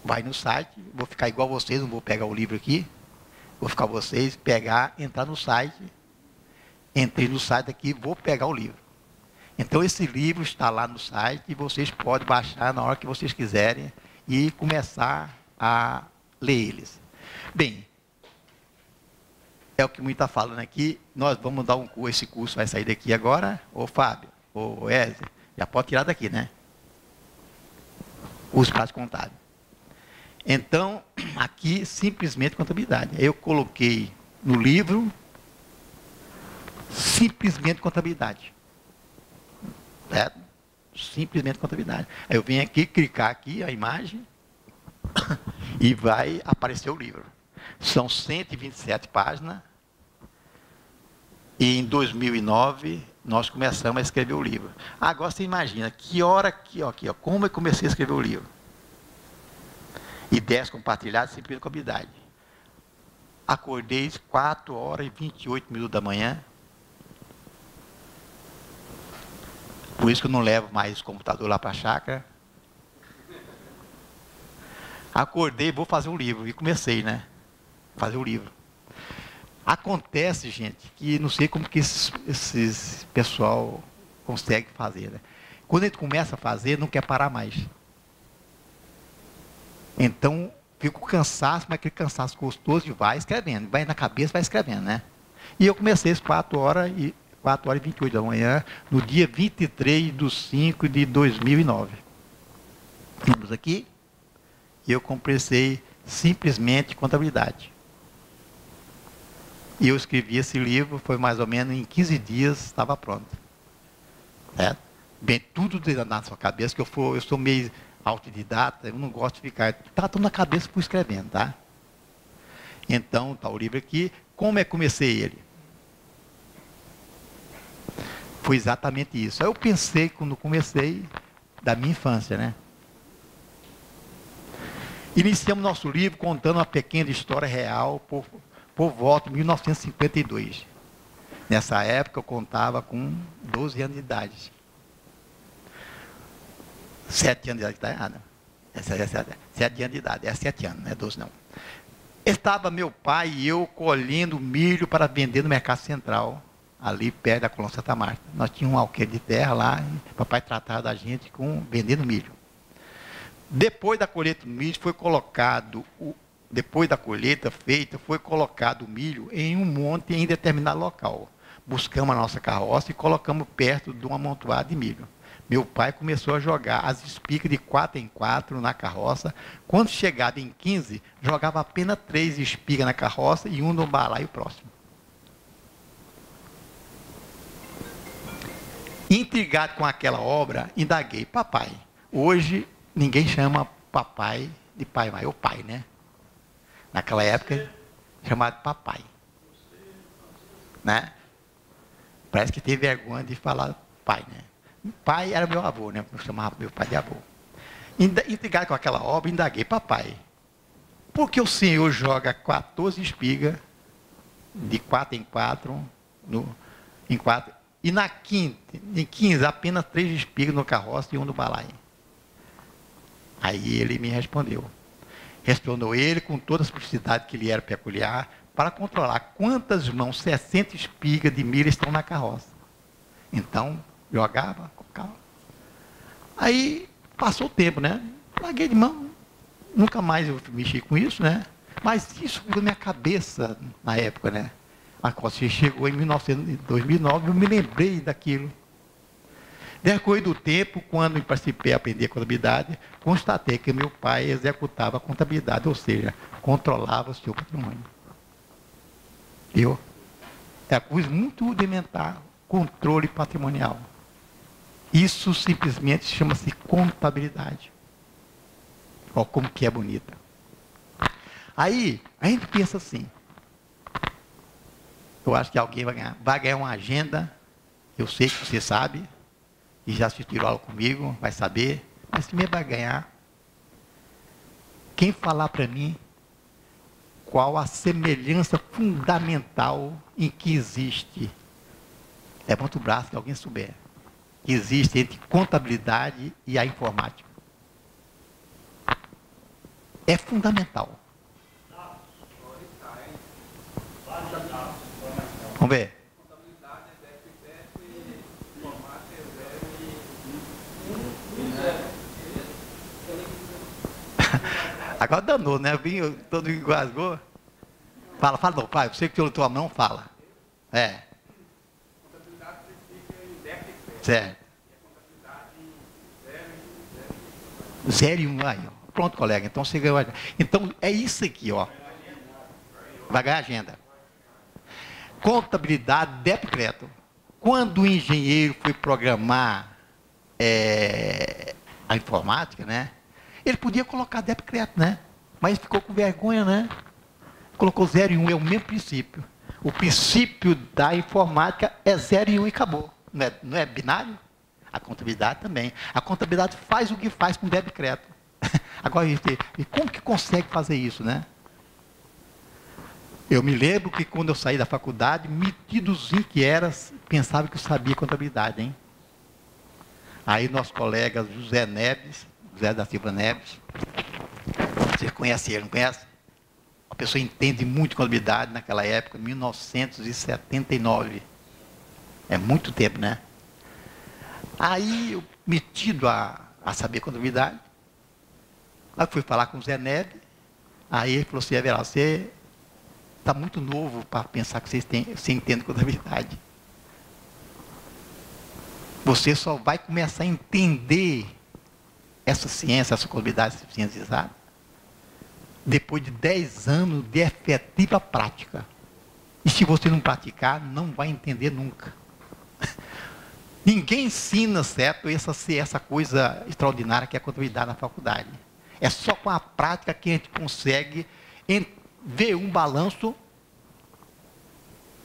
vai no site, vou ficar igual vocês, não vou pegar o livro aqui, vou ficar vocês, entrar no site, entrei no site aqui, vou pegar o livro. Então esse livro está lá no site e vocês podem baixar na hora que vocês quiserem e começar a ler eles. Bem, é o que muito está falando aqui, nós vamos dar esse curso vai sair daqui agora, ô Fábio, ô Ézer, já pode tirar daqui, né? Os prazos contábeis. Então, aqui, simplesmente contabilidade. Eu coloquei no livro, simplesmente contabilidade. Certo? Simplesmente contabilidade. Aí eu venho aqui, clicar aqui a imagem e vai aparecer o livro. São 127 páginas. E em 2009, nós começamos a escrever o livro. Agora você imagina, que hora aqui, ó, como eu comecei a escrever o livro. Ideias compartilhadas, simplesmente contabilidade. Acordei 4 horas e 28 minutos da manhã. Por isso que eu não levo mais o computador lá para a chácara. Acordei, vou fazer um livro. E comecei, né? Fazer o livro. Acontece, gente, que não sei como que esses pessoal consegue fazer, né? Quando a gente começa a fazer, não quer parar mais. Então, fico cansaço, mas aquele cansaço gostoso e vai escrevendo. Vai na cabeça, vai escrevendo, né? E eu comecei às 4 horas e 28 da manhã, no dia 23/5/2009. Vamos aqui. E eu comecei simplesmente contabilidade. E eu escrevi esse livro, foi mais ou menos em 15 dias, estava pronto. Certo? Bem, tudo na sua cabeça, que eu sou meio autodidata, eu não gosto de ficar, tá tudo na cabeça, fui escrevendo, tá? Então, está o livro aqui. Como é que comecei ele? Foi exatamente isso. Aí eu pensei, quando comecei, da minha infância, né? Iniciamos nosso livro contando uma pequena história real por volta de 1952. Nessa época eu contava com 12 anos de idade. 7 anos de idade, está errado. 7 anos de idade, é 7 anos, não é 12 não. Estava meu pai e eu colhendo milho para vender no Mercado Central, ali perto da Colônia Santa Marta. Nós tínhamos um alqueire de terra lá, e papai tratava da gente com vendendo milho. Depois da colheita do milho, depois da colheita feita, foi colocado o milho em um monte em determinado local. Buscamos a nossa carroça e colocamos perto de um amontoado de milho. Meu pai começou a jogar as espigas de 4 em 4 na carroça. Quando chegava em 15, jogava apenas 3 espigas na carroça e um no balaio próximo. Intrigado com aquela obra, indaguei: papai, hoje ninguém chama papai de pai, mas é o pai, né? Naquela época, chamado papai. Né? Parece que teve vergonha de falar pai, né? Pai era meu avô, né? Eu chamava meu pai de avô. Intrigado com aquela obra, indaguei: papai, por que o senhor joga 14 espigas de 4 em 4 em 4, e em 15 apenas 3 espigas no carroça e um no balaio? Aí ele me respondeu. Respondeu ele com toda a simplicidade que lhe era peculiar, para controlar quantas mãos 60 espigas de milho estão na carroça. Então, jogava, colocava. Aí, passou o tempo, né? Larguei de mão. Nunca mais eu mexi com isso, né? Mas isso ficou na minha cabeça na época, né? Quando você chegou em 2009, eu me lembrei daquilo. Decorrer do tempo, quando eu participei a aprender contabilidade, constatei que meu pai executava a contabilidade, ou seja, controlava o seu patrimônio. É coisa muito rudimentar, controle patrimonial. Isso simplesmente chama-se contabilidade. Olha como que é bonita. Aí, a gente pensa assim, eu acho que alguém vai ganhar uma agenda, eu sei que você sabe, e já assistiu aula comigo, vai saber, mas primeiro vai ganhar. Quem falar para mim qual a semelhança fundamental em que existe, levanta o braço que alguém souber, que existe entre contabilidade e a informática. É fundamental. Vamos ver. Agora danou, né? Todo engasgou. Fala, não, pai. Você que tirou a tua mão, fala. É. Certo. 0 e 1, aí, ó. Pronto, colega. Então você ganhou. Então é isso aqui, ó. Vai ganhar agenda. Contabilidade débito e crédito. Quando o engenheiro foi programar a informática, né? Ele podia colocar débito e crédito, né? Mas ele ficou com vergonha, né? Colocou 0 e 1, é o mesmo princípio. O princípio da informática é 0 e 1 e acabou. Não é binário? A contabilidade também. A contabilidade faz o que faz com débito e crédito. Agora, e como que consegue fazer isso, né? Eu me lembro que quando eu saí da faculdade, metidozinho que era, pensava que eu sabia contabilidade, hein? Aí nosso colega José Neves, José da Silva Neves, você conhece ele, não conhece? Uma pessoa entende muito de contabilidade naquela época, 1979. É muito tempo, né? Aí, eu metido a saber contabilidade, aí fui falar com o Zé Neves, aí ele falou assim, Everaldo, você está muito novo para pensar que você entende contabilidade. Você só vai começar a entender essa ciência, essa contabilidade, essa ciência exata, depois de 10 anos de efetiva prática. E se você não praticar, não vai entender nunca. Ninguém ensina, certo, essa coisa extraordinária que é a contabilidade na faculdade. É só com a prática que a gente consegue ver um balanço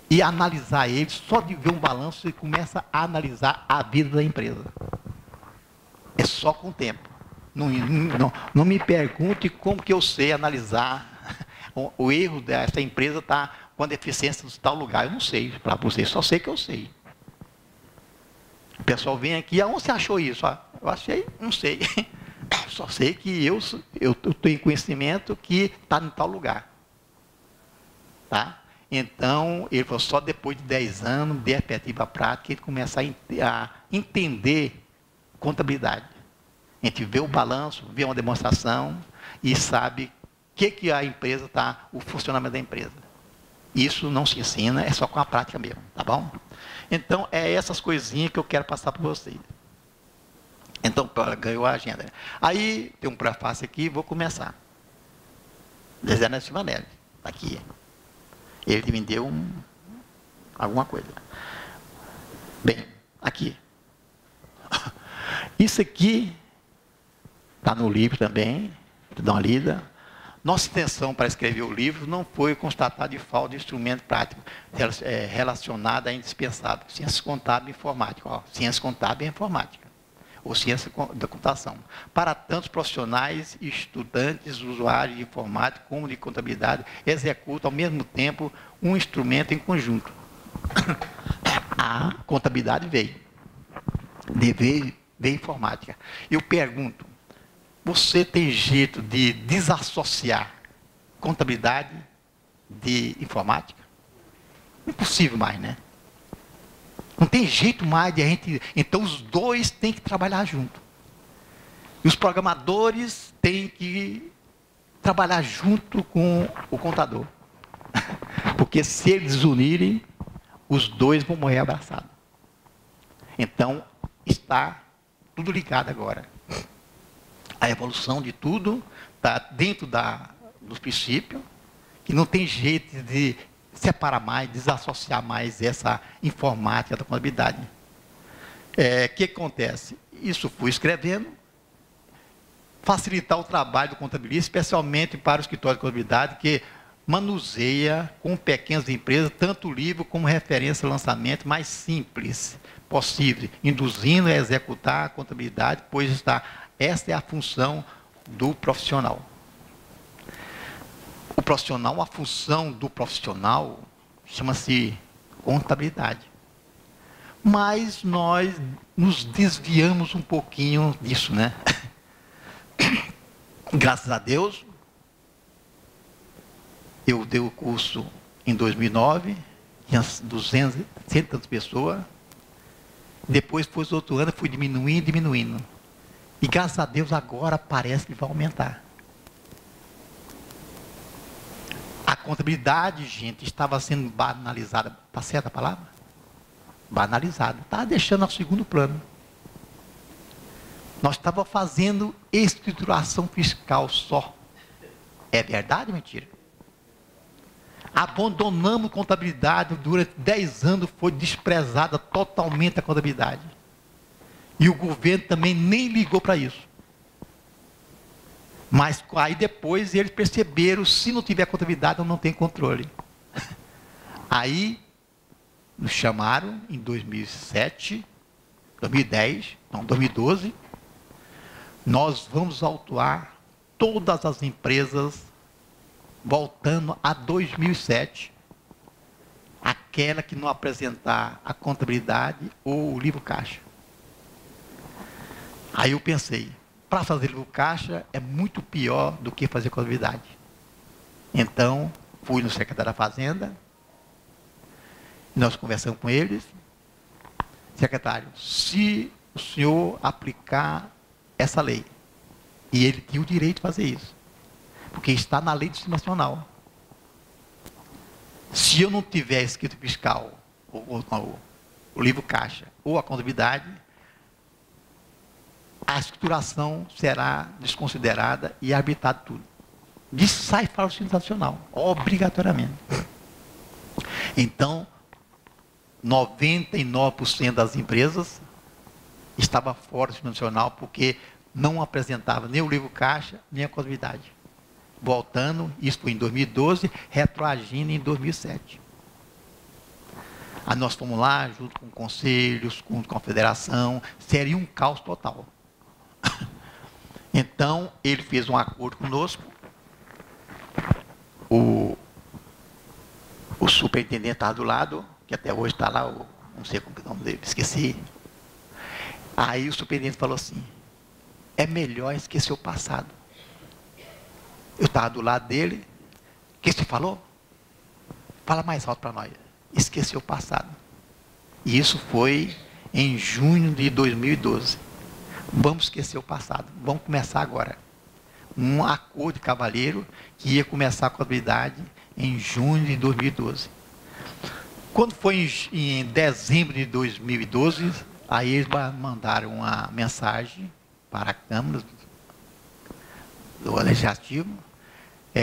e analisar ele. Só de ver um balanço, você começa a analisar a vida da empresa. É só com o tempo. Não me pergunte como que eu sei analisar o erro dessa empresa está com a deficiência de tal lugar. Eu não sei, para você, só sei que eu sei. O pessoal vem aqui, aonde você achou isso? Eu achei, não sei. Só sei que eu tenho conhecimento que está em tal lugar. Tá? Então, ele falou, só depois de 10 anos de efetiva prática, ele começa a entender contabilidade. A gente vê o balanço, vê uma demonstração e sabe o que a empresa está, o funcionamento da empresa. Isso não se ensina, é só com a prática mesmo, tá bom? Então, é essas coisinhas que eu quero passar para vocês. Então, ganhou a agenda. Aí, tem um prefácio aqui, vou começar. Zé Neves Silva Neves, está aqui. Ele me deu alguma coisa. Bem, aqui. Isso aqui está no livro também, dá uma lida. Nossa intenção para escrever o livro não foi constatar de falta de instrumento prático relacionado a indispensável. Ciência contábil e informática. Ó, ciência contábil e informática. Ou ciência da computação. Para tantos profissionais, estudantes, usuários de informática como de contabilidade, executam ao mesmo tempo um instrumento em conjunto. A contabilidade veio informática. Eu pergunto, você tem jeito de desassociar contabilidade de informática? Impossível mais, né? Não tem jeito mais de a gente... Então, os dois têm que trabalhar junto. E os programadores têm que trabalhar junto com o contador. Porque se eles unirem, os dois vão morrer abraçados. Então, está tudo ligado agora. A evolução de tudo está dentro dos princípios, que não tem jeito de separar mais, desassociar mais essa informática da contabilidade. O que acontece? Isso fui escrevendo, facilitar o trabalho do contabilista, especialmente para o escritório de contabilidade, que manuseia com pequenas empresas, tanto o livro como referência ao lançamento mais simples possível, induzindo a executar a contabilidade, pois essa é a função do profissional. O profissional, a função do profissional chama-se contabilidade. Mas nós nos desviamos um pouquinho disso, né? Graças a Deus, eu dei o curso em 2009, tinha 200 e tantas pessoas. Depois, outro ano, fui diminuindo. E graças a Deus, agora parece que vai aumentar. A contabilidade, gente, estava sendo banalizada. Está certa a palavra? Banalizada. Está deixando ao segundo plano. Nós estávamos fazendo escrituração fiscal só. É verdade ou mentira? Abandonamos contabilidade durante 10 anos, foi desprezada totalmente a contabilidade. E o governo também nem ligou para isso. Mas aí depois eles perceberam, se não tiver contabilidade, não tem controle. Aí nos chamaram em 2007, 2010, não, 2012, nós vamos autuar todas as empresas voltando a 2007, aquela que não apresentar a contabilidade ou o livro caixa. Aí eu pensei, para fazer livro caixa é muito pior do que fazer contabilidade. Então, fui no secretário da Fazenda, nós conversamos com eles, secretário, se o senhor aplicar essa lei, e ele tinha o direito de fazer isso, porque está na lei do Sistema Nacional. Se eu não tiver escrito fiscal, o livro caixa, ou a contabilidade, a escrituração será desconsiderada e arbitado tudo. Disso sai fora do Sistema Nacional, obrigatoriamente. Então, 99% das empresas estava fora do Sistema Nacional porque não apresentava nem o livro caixa, nem a contabilidade. Voltando, isso foi em 2012, retroagindo em 2007. Aí nós fomos lá, junto com conselhos, com a federação, seria um caos total. Então, ele fez um acordo conosco, o superintendente estava do lado, que até hoje está lá, não sei como é o nome dele, esqueci. Aí o superintendente falou assim, é melhor esquecer o passado. Eu estava do lado dele, o que você falou? Fala mais alto para nós. Esquecer o passado. E isso foi em junho de 2012. Vamos esquecer o passado, vamos começar agora. Um acordo de cavalheiro que ia começar a contabilidade em junho de 2012. Quando foi em dezembro de 2012, aí eles mandaram uma mensagem para a Câmara do Legislativo,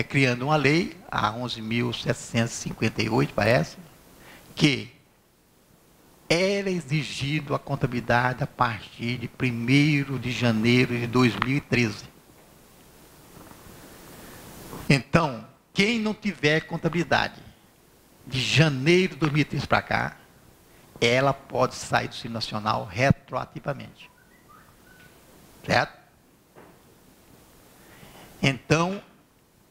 criando uma lei, a 11.758, parece, que era exigido a contabilidade a partir de 1º de janeiro de 2013. Então, quem não tiver contabilidade de janeiro de 2013 para cá, ela pode sair do Sistema Nacional retroativamente. Certo? Então,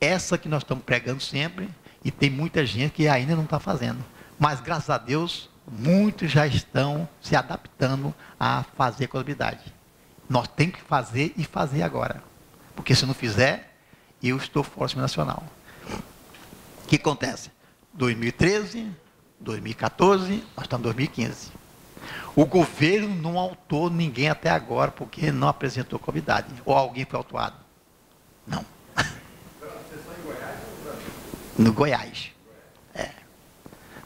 essa que nós estamos pregando sempre, e tem muita gente que ainda não está fazendo. Mas, graças a Deus, muitos já estão se adaptando a fazer contabilidade. Nós temos que fazer e fazer agora. Porque se não fizer, eu estou fora do Sistema Nacional. O que acontece? 2013, 2014, nós estamos em 2015. O governo não autuou ninguém até agora, porque não apresentou contabilidade. Ou alguém foi autuado? Não. No Goiás.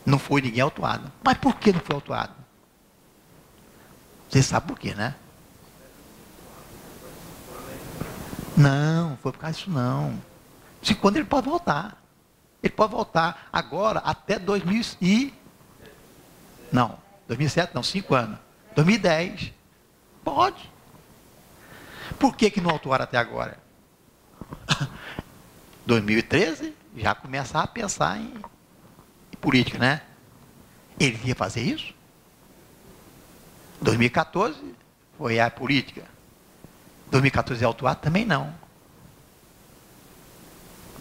Não foi ninguém autuado. Mas por que não foi autuado? Você sabe por quê, né? Não, foi por causa disso não. Se quando ele pode voltar. Ele pode voltar agora até 2007 não, 5 anos. 2010. Pode. Por que não autuaram até agora? 2013, já começar a pensar em política, né? Ele ia fazer isso? 2014 foi a política. 2014 é autuado? Também não.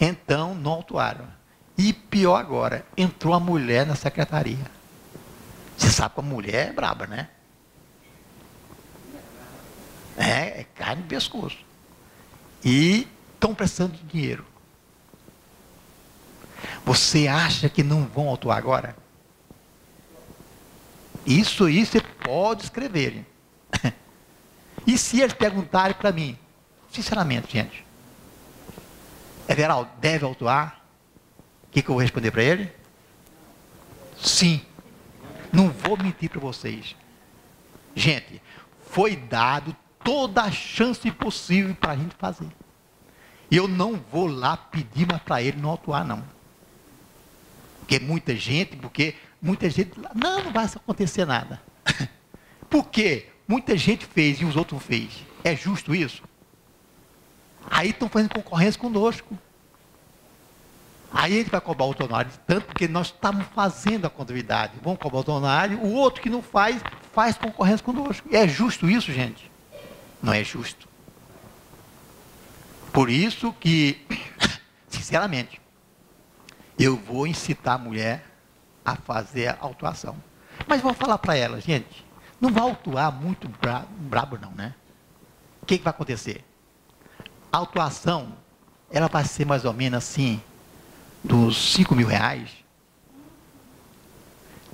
Então, não autuaram. E pior agora, entrou a mulher na secretaria. Você sabe que a mulher é braba, né? É carne no pescoço. E estão precisando de dinheiro. Você acha que não vão autuar agora? Isso aí você pode escrever. E se eles perguntarem para mim, sinceramente, gente, Everaldo, deve autuar? O que eu vou responder para ele? Sim. Não vou mentir para vocês. Gente, foi dado toda a chance possível para a gente fazer. E eu não vou lá pedir mais para ele não autuar, não. Porque muita gente, não vai acontecer nada. Por quê? muita gente fez e os outros não fez. É justo isso? Aí estão fazendo concorrência conosco. Aí ele vai cobrar o honorário, tanto porque nós estamos fazendo a contabilidade. Vamos cobrar o honorário, o outro que não faz, faz concorrência conosco. É justo isso, gente? Não é justo. Por isso que, sinceramente, eu vou incitar a mulher a fazer a autuação. Mas vou falar para ela, gente, não vai autuar muito brabo não, né? O que vai acontecer? A autuação, ela vai ser mais ou menos assim, dos 5 mil reais,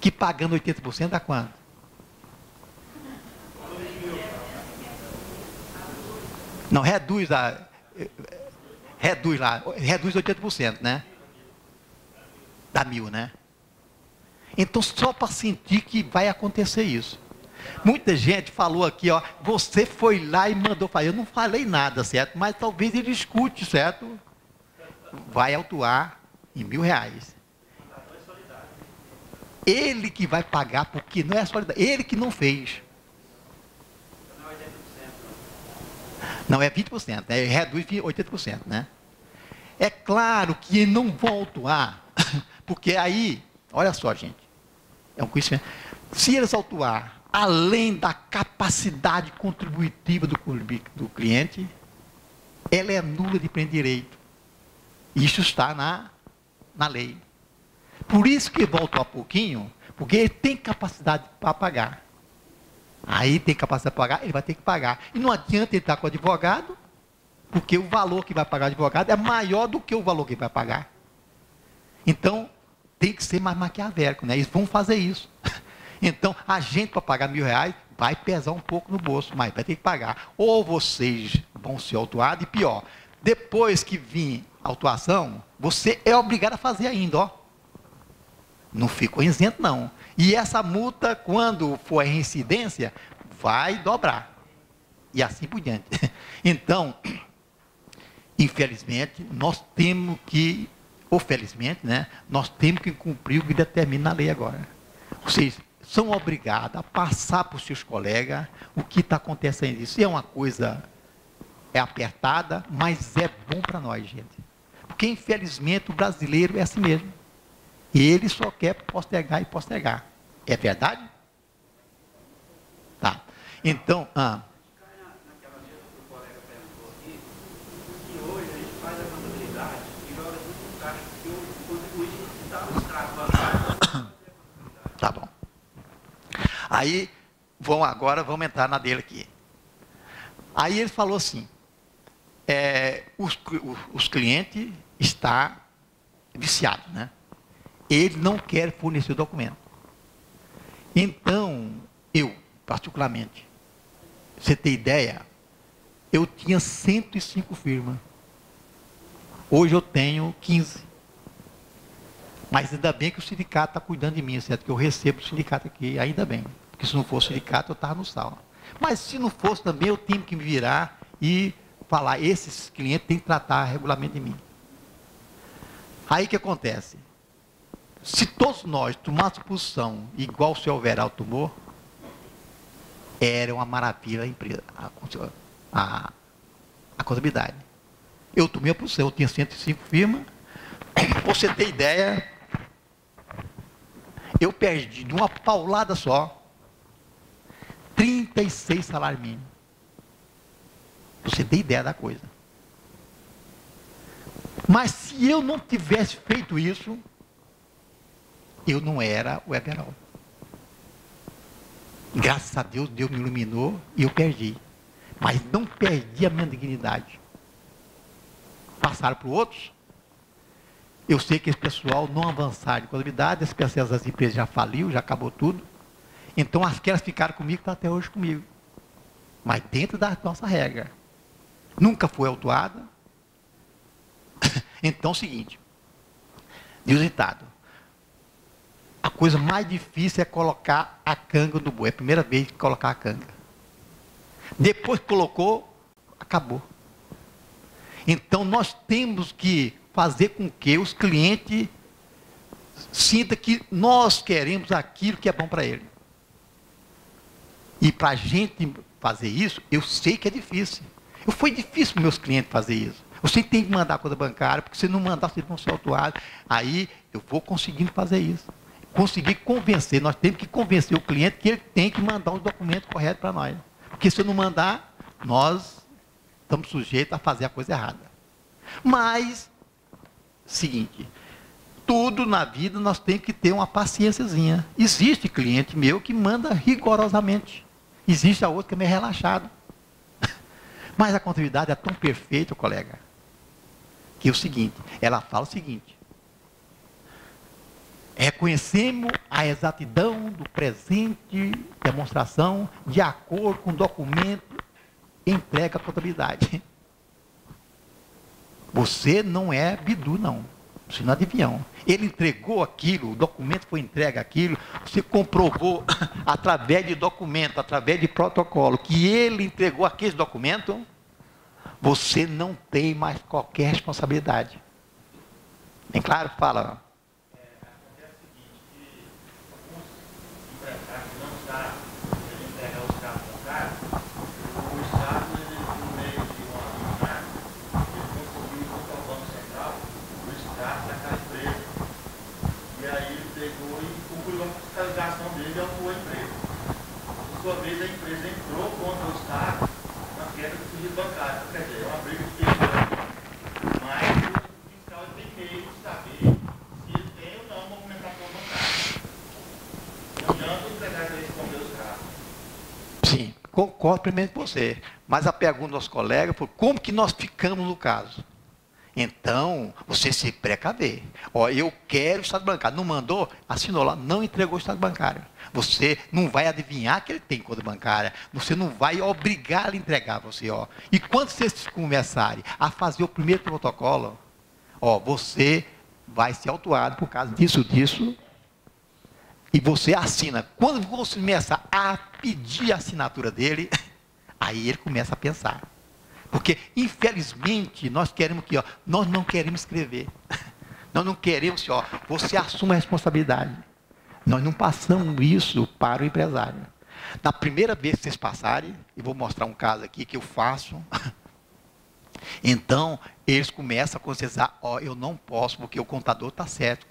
que pagando 80% dá quanto? Não, reduz lá, 80%, né? Dá 1.000, né? Então, só para sentir que vai acontecer isso. Muita gente falou aqui, ó, você foi lá e mandou fazer. Eu não falei nada, certo? Mas talvez ele escute, certo? Vai autuar em 1.000 reais. Ele que vai pagar, porque não é solidário. Ele que não fez. Não, é 20%, né? Reduz 80%, né? É claro que não vão autuar, porque aí, olha só, gente, é um conhecimento. Se eles autuar além da capacidade contributiva do cliente, ela é nula de pleno direito. Isso está na lei. Por isso que voltou a pouquinho, porque ele tem capacidade para pagar. Aí tem capacidade para pagar, ele vai ter que pagar. E não adianta ele estar com o advogado, porque o valor que vai pagar o advogado é maior do que o valor que ele vai pagar. Então, tem que ser mais maquiavélico, né? Eles vão fazer isso. Então, a gente, para pagar 1.000 reais, vai pesar um pouco no bolso, mas vai ter que pagar. Ou vocês vão ser autuados, e pior, depois que vir a autuação, você é obrigado a fazer ainda, ó. Não ficou isento, não. E essa multa, quando for a reincidência, vai dobrar. E assim por diante. Então, infelizmente, nós temos que, ou felizmente, né, nós temos que cumprir o que determina a lei agora. Vocês são obrigados a passar para os seus colegas o que está acontecendo. Isso é uma coisa, é apertada, mas é bom para nós, gente. Porque, infelizmente, o brasileiro é assim mesmo. Ele só quer postergar e postergar. É verdade? Tá. Então, Naquela vez que o colega perguntou aqui, que hoje a gente faz a contabilidade e joga tudo no caixa, porque o contribuinte dá o extrato. Tá bom. Aí, agora vamos entrar na dele aqui. Aí ele falou assim, os clientes estão viciados, né? Ele não quer fornecer o documento. Então, eu, particularmente, você tem ideia, eu tinha 105 firmas. Hoje eu tenho 15. Mas ainda bem que o sindicato está cuidando de mim, certo? Que eu recebo o sindicato aqui, ainda bem. Porque se não fosse o sindicato, eu estava no sal. Mas se não fosse também, eu tinha que me virar e falar, esses clientes têm que tratar regularmente de mim. Aí o que acontece? Se todos nós tomássemos posição igual o senhor Veral tomou, era uma maravilha a empresa, a contabilidade. Eu tomei a posição, eu tinha 105 firmas. Para você ter ideia, eu perdi de uma paulada só 36 salários mínimos. Para você ter ideia da coisa. Mas se eu não tivesse feito isso, eu não era o Everaldo. Graças a Deus, Deus me iluminou e eu perdi. Mas não perdi a minha dignidade. Passaram para outros. Eu sei que esse pessoal não avançaram de contabilidade, as pessoas das empresas já faliu, já acabou tudo. Então, aquelas ficaram comigo, estão até hoje comigo. Mas dentro da nossa regra. Nunca foi autuada. Então, é o seguinte. Diz o ditado. A coisa mais difícil é colocar a canga no boi. É a primeira vez que colocar a canga. Depois que colocou, acabou. Então, nós temos que fazer com que os clientes sintam que nós queremos aquilo que é bom para ele. E para a gente fazer isso, eu sei que é difícil. Foi difícil para meus clientes fazer isso. Você tem que mandar a conta bancária, porque se não mandar, vocês vão ser autuados. Aí eu vou conseguindo fazer isso. Conseguir convencer, nós temos que convencer o cliente que ele tem que mandar os documentos corretos para nós. Porque se eu não mandar, nós estamos sujeitos a fazer a coisa errada. Mas, seguinte, tudo na vida nós temos que ter uma paciênciazinha. Existe cliente meu que manda rigorosamente. Existe a outra que é meio relaxado. Mas a contabilidade é tão perfeita, colega, que é o seguinte, ela fala o seguinte: reconhecemos a exatidão do presente demonstração de acordo com o documento entrega à contabilidade. Você não é bidu, não. Você não é adivinhão. Ele entregou aquilo, o documento foi entregue aquilo, você comprovou através de documento, através de protocolo, que ele entregou aquele documento, você não tem mais qualquer responsabilidade. Bem claro? Fala. Acontece o seguinte, que alguns empresários não sabem entregar os carros bancários, o Estado, no meio de uma reunião, ele conseguiu contra o Banco Central o Estado daquela empresa. E aí ele pegou e concluiu a fiscalização dele e autuou a empresa. Por sua vez, a empresa entrou contra o Estado na queda do sigilo bancário. Quer dizer, é uma briga de pessoas. Mas o fiscal tem meio de saber se ele tem ou não movimentação bancária. Não adianta o empresário responder os carros. Sim, concordo primeiro com você. Mas a pergunta dos colegas foi como que nós ficamos no caso. Então, você se precaver. Ó, eu quero o estado bancário. Não mandou? Assinou lá, não entregou o estado bancário. Você não vai adivinhar que ele tem conta bancária. Você não vai obrigar ele a entregar você, ó. E quando vocês começarem a fazer o primeiro protocolo, ó, você vai ser autuado por causa disso. E você assina. Quando você começa a pedir a assinatura dele, aí ele começa a pensar. Porque, infelizmente, nós queremos que, ó, nós não queremos escrever. Nós não queremos que, ó, você assuma a responsabilidade. Nós não passamos isso para o empresário. Na primeira vez que vocês passarem, eu vou mostrar um caso aqui que eu faço. Então, eles começam a conscientizar, ó, eu não posso porque o contador está certo.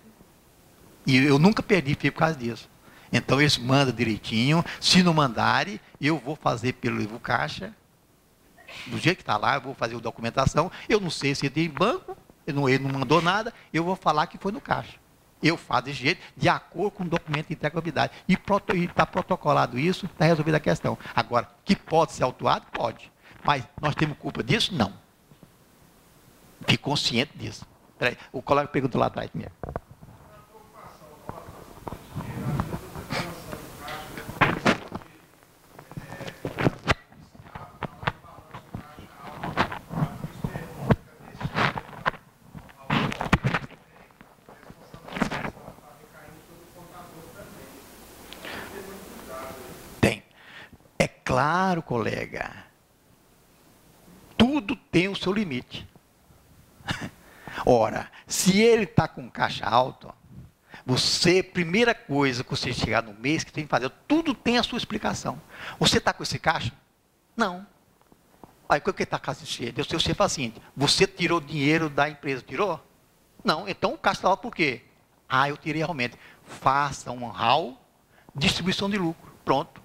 E eu nunca perdi por causa disso. Então, eles mandam direitinho. Se não mandarem, eu vou fazer pelo livro caixa. Do jeito que está lá, eu vou fazer a documentação. Eu não sei se tem banco, ele não mandou nada, eu vou falar que foi no caixa. Eu faço desse jeito, de acordo com o documento de integrabilidade. E está protocolado isso, está resolvida a questão. Agora, que pode ser autuado? Pode. Mas nós temos culpa disso? Não. Fique consciente disso. Peraí, o colega perguntou lá atrás mesmo. Claro, colega. Tudo tem o seu limite. Ora, se ele está com caixa alto, você, primeira coisa que você chegar no mês, que tem que fazer, tudo tem a sua explicação. Você está com esse caixa? Não. Aí, o que está com a caixa cheia? Você fala assim, você tirou dinheiro da empresa, tirou? Não, então o caixa está alto por quê? Ah, eu tirei realmente. Faça um RAL, distribuição de lucro. Pronto.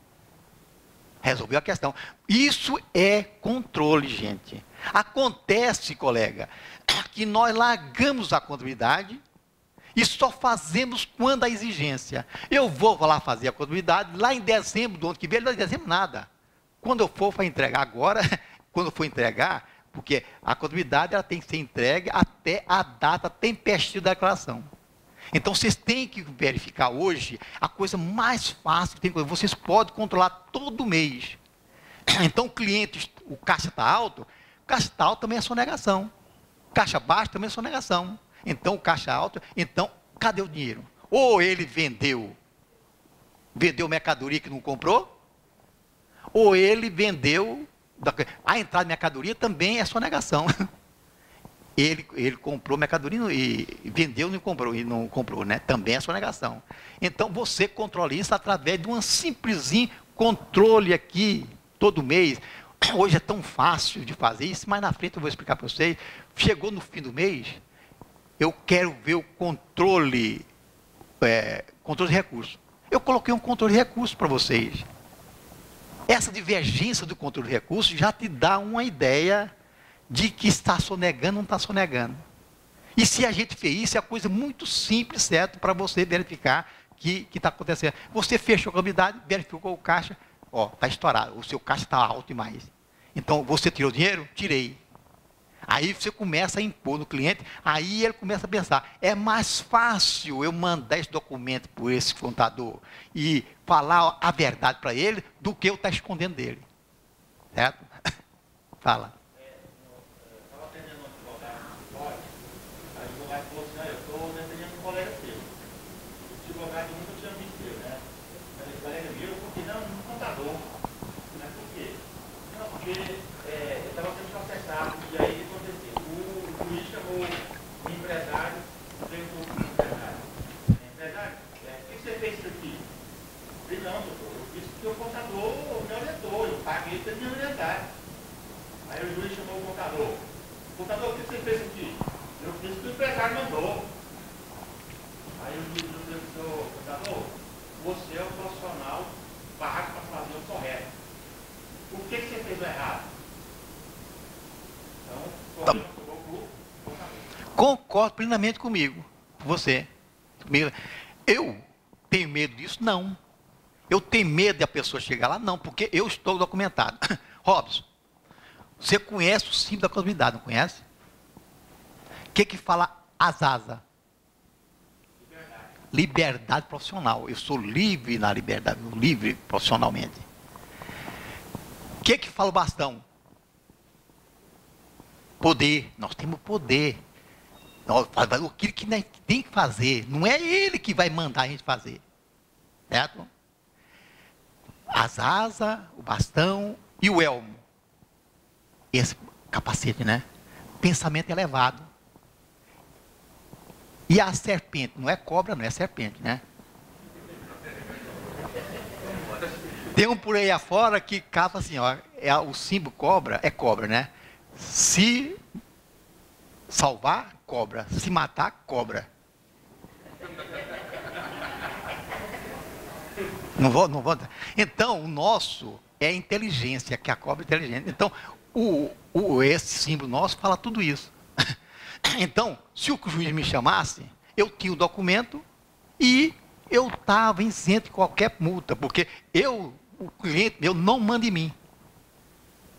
Resolveu a questão. Isso é controle, gente. Acontece, colega, que nós largamos a contabilidade e só fazemos quando a exigência. Eu vou lá fazer a contabilidade, lá em dezembro do ano que vem, não é dezembro nada. Quando eu for para entregar agora, quando eu for entregar, porque a contabilidade ela tem que ser entregue até a data tempestiva da declaração. Então, vocês têm que verificar hoje a coisa mais fácil que tem. Vocês podem controlar todo mês. Então, o cliente, o caixa está alto, o caixa está alto também é sonegação. Caixa baixo também é sonegação. Então, o caixa alto, então, cadê o dinheiro? Ou ele vendeu mercadoria que não comprou, ou ele vendeu, a entrada de mercadoria também é sonegação. Ele comprou mercadoria e vendeu e não comprou, né? Também é sonegação. Então, você controla isso através de uma simplesinha controle aqui, todo mês. Hoje é tão fácil de fazer isso, mas na frente eu vou explicar para vocês. Chegou no fim do mês, eu quero ver o controle de recursos. Eu coloquei um controle de recursos para vocês. Essa divergência do controle de recursos já te dá uma ideia de que está sonegando ou não está sonegando. E se a gente fez isso, é uma coisa muito simples, certo? Para você verificar que está acontecendo. Você fechou a contabilidade, verificou o caixa, está estourado, o seu caixa está alto demais. Então, você tirou dinheiro? Tirei. Aí você começa a impor no cliente, aí ele começa a pensar, é mais fácil eu mandar esse documento para esse contador e falar a verdade para ele, do que eu estar escondendo dele. Certo? Fala. Estava atendendo um advogado fora, aí o advogado falou assim, eu estou defendendo um colega seu. Esse advogado nunca tinha visto eu, né? Mas esse colega meu, porque não, um contador. Mas por quê? Não, porque eu estava sendo processado, e aí o que aconteceu? O juiz chamou o empresário, perguntou para o empresário, empresário, por que você fez isso aqui? Eu falei, não, doutor, eu fiz porque o contador me orientou, eu paguei para me orientar. Aí o juiz chamou o contador, o que você fez aqui? Eu fiz o que o empresário mandou. Aí o juiz disse, contador, você é o profissional pago para fazer o correto. Por que você fez o errado? Então, concordo plenamente comigo, você. Eu tenho medo disso? Não. Eu tenho medo de a pessoa chegar lá? Não, porque eu estou documentado. Robson, você conhece o símbolo da contabilidade, não conhece? O que fala Asasa? Liberdade profissional. Eu sou livre na liberdade, livre profissionalmente. O que fala o bastão? Poder. Nós temos poder. O que nós tem que fazer. Não é ele que vai mandar a gente fazer. Certo? As asas, o bastão e o elmo. Esse capacete, né? Pensamento elevado. E a serpente, não é cobra, não é serpente, né? Tem um por aí afora que capa assim, ó, o símbolo cobra, é cobra, né? Se salvar, cobra. Se matar, cobra. Não vou. Então, o nosso é a inteligência, que a cobra é inteligente. Então, esse símbolo nosso fala tudo isso. Então, se o juiz me chamasse, eu tinha o documento e eu estava isento de qualquer multa, porque o cliente meu não manda em mim.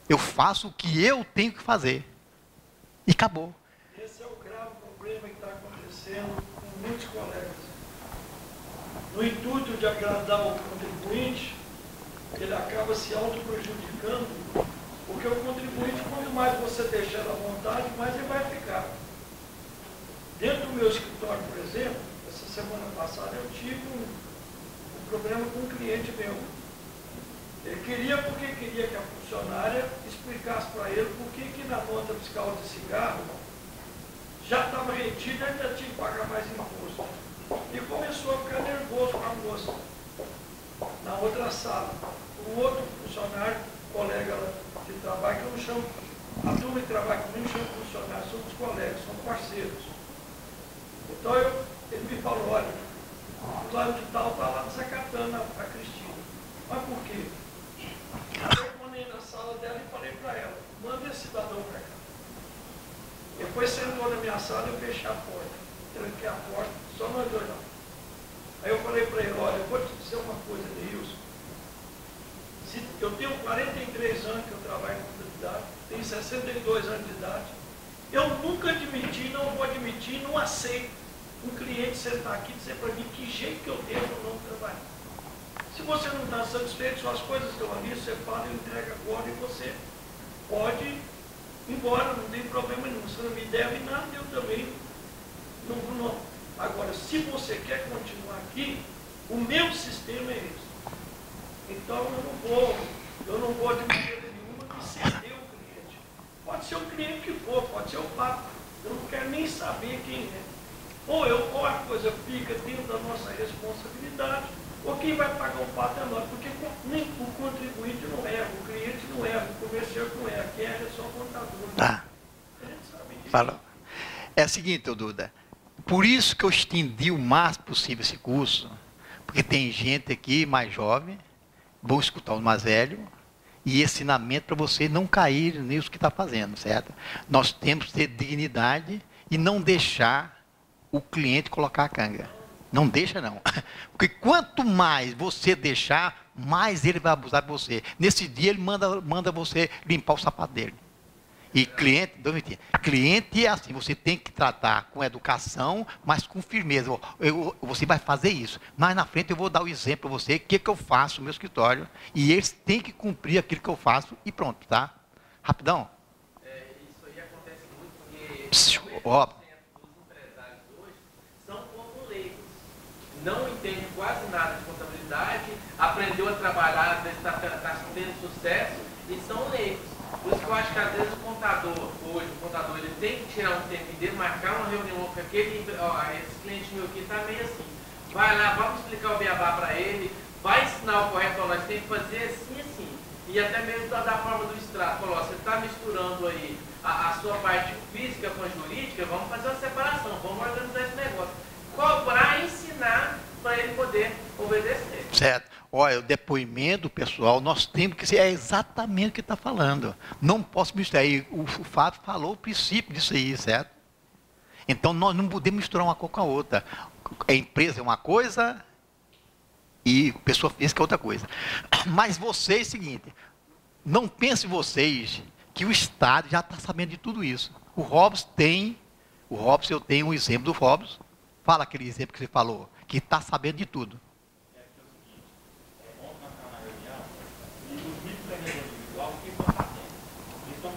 Eu faço o que eu tenho que fazer. E acabou. Esse é o grave problema que está acontecendo com muitos colegas. No intuito de agradar o contribuinte, ele acaba se auto-prejudicando, porque o contribuinte, quanto mais você deixar à vontade, mais ele vai ficar. Dentro do meu escritório, por exemplo, essa semana passada eu tive um problema com um cliente meu. Ele queria que a funcionária explicasse para ele por que na nota fiscal de cigarro já estava retida e ainda tinha que pagar mais imposto. E começou a ficar nervoso com a moça. Na outra sala, um outro funcionário, colega de trabalho, que eu não chamo, a turma que trabalha comigo não chama funcionário, somos colegas, somos parceiros. Então ele me falou, olha, o plano de tal está lá desacatando a Cristina. Mas por quê? Eu telefonei na sala dela e falei para ela, manda esse cidadão para cá. Depois sentou na minha sala e eu fechei a porta. Tranquei a porta, só nós dois lá. Aí eu falei para ele, olha, eu vou te dizer uma coisa, Neilson. Eu tenho 43 anos que eu trabalho em contabilidade, tenho 62 anos de idade. Eu nunca admiti, não vou admitir, não aceito um cliente sentar aqui e dizer para mim que jeito que eu devo ou não trabalhar. Se você não está satisfeito, são as coisas que eu ali, você fala, eu entrego agora e você pode ir embora, não tem problema nenhum. Você não me deve nada, eu também não. Agora, se você quer continuar aqui, o meu sistema é esse. Então eu não vou de maneira nenhuma me ceder o cliente. Pode ser o cliente que for, pode ser o papo. Eu não quero nem saber quem é. Ou a coisa fica dentro da nossa responsabilidade, Ou quem vai pagar o pato é nós, porque nem o contribuinte não erra, o cliente não erra, o comerciante não erra, quem erra é só o contador. Tá. A gente sabe disso. Fala. É o seguinte, ô Duda, por isso que eu estendi o máximo possível esse curso, porque tem gente aqui mais jovem, vão escutar o mais velho, e ensinamento para você não cair nisso que está fazendo, certo? Nós temos que ter dignidade e não deixar o cliente colocar a canga. Não deixa, não. Porque quanto mais você deixar, mais ele vai abusar de você. Nesse dia, ele manda você limpar o sapato dele. E cliente é assim, você tem que tratar com educação, mas com firmeza. Você vai fazer isso. Mas na frente eu vou dar o exemplo para você, o que eu faço no meu escritório, e eles têm que cumprir aquilo que eu faço, e pronto, tá? Rapidão. Isso aí acontece muito porque Ó, 90% dos empresários hoje são pouco leigos. Não entende quase nada de contabilidade, aprendeu a trabalhar, está tendo sucesso e são leigos. Por isso que eu acho que às vezes o contador ele tem que tirar um tempo dele, marcar uma reunião com esse cliente meu aqui está meio assim. Vai lá, vamos explicar o beabá para ele, vai ensinar o correto, nós temos que fazer assim e assim. E até mesmo da forma do extrato, falou, você está misturando aí a sua parte física com a jurídica, vamos fazer uma separação, vamos organizar esse negócio. Cobrar, ensinar para ele poder obedecer. certo. Olha, o depoimento pessoal, nós temos que ser exatamente o que está falando. Não posso misturar. E o Fábio falou o princípio disso aí, certo? Então, nós não podemos misturar uma coisa com a outra. A empresa é uma coisa e pessoa física é outra coisa. Mas vocês, seguinte, não pensem vocês que o Estado já está sabendo de tudo isso. O Robson, eu tenho um exemplo do Robson. Fala aquele exemplo que você falou, que está sabendo de tudo.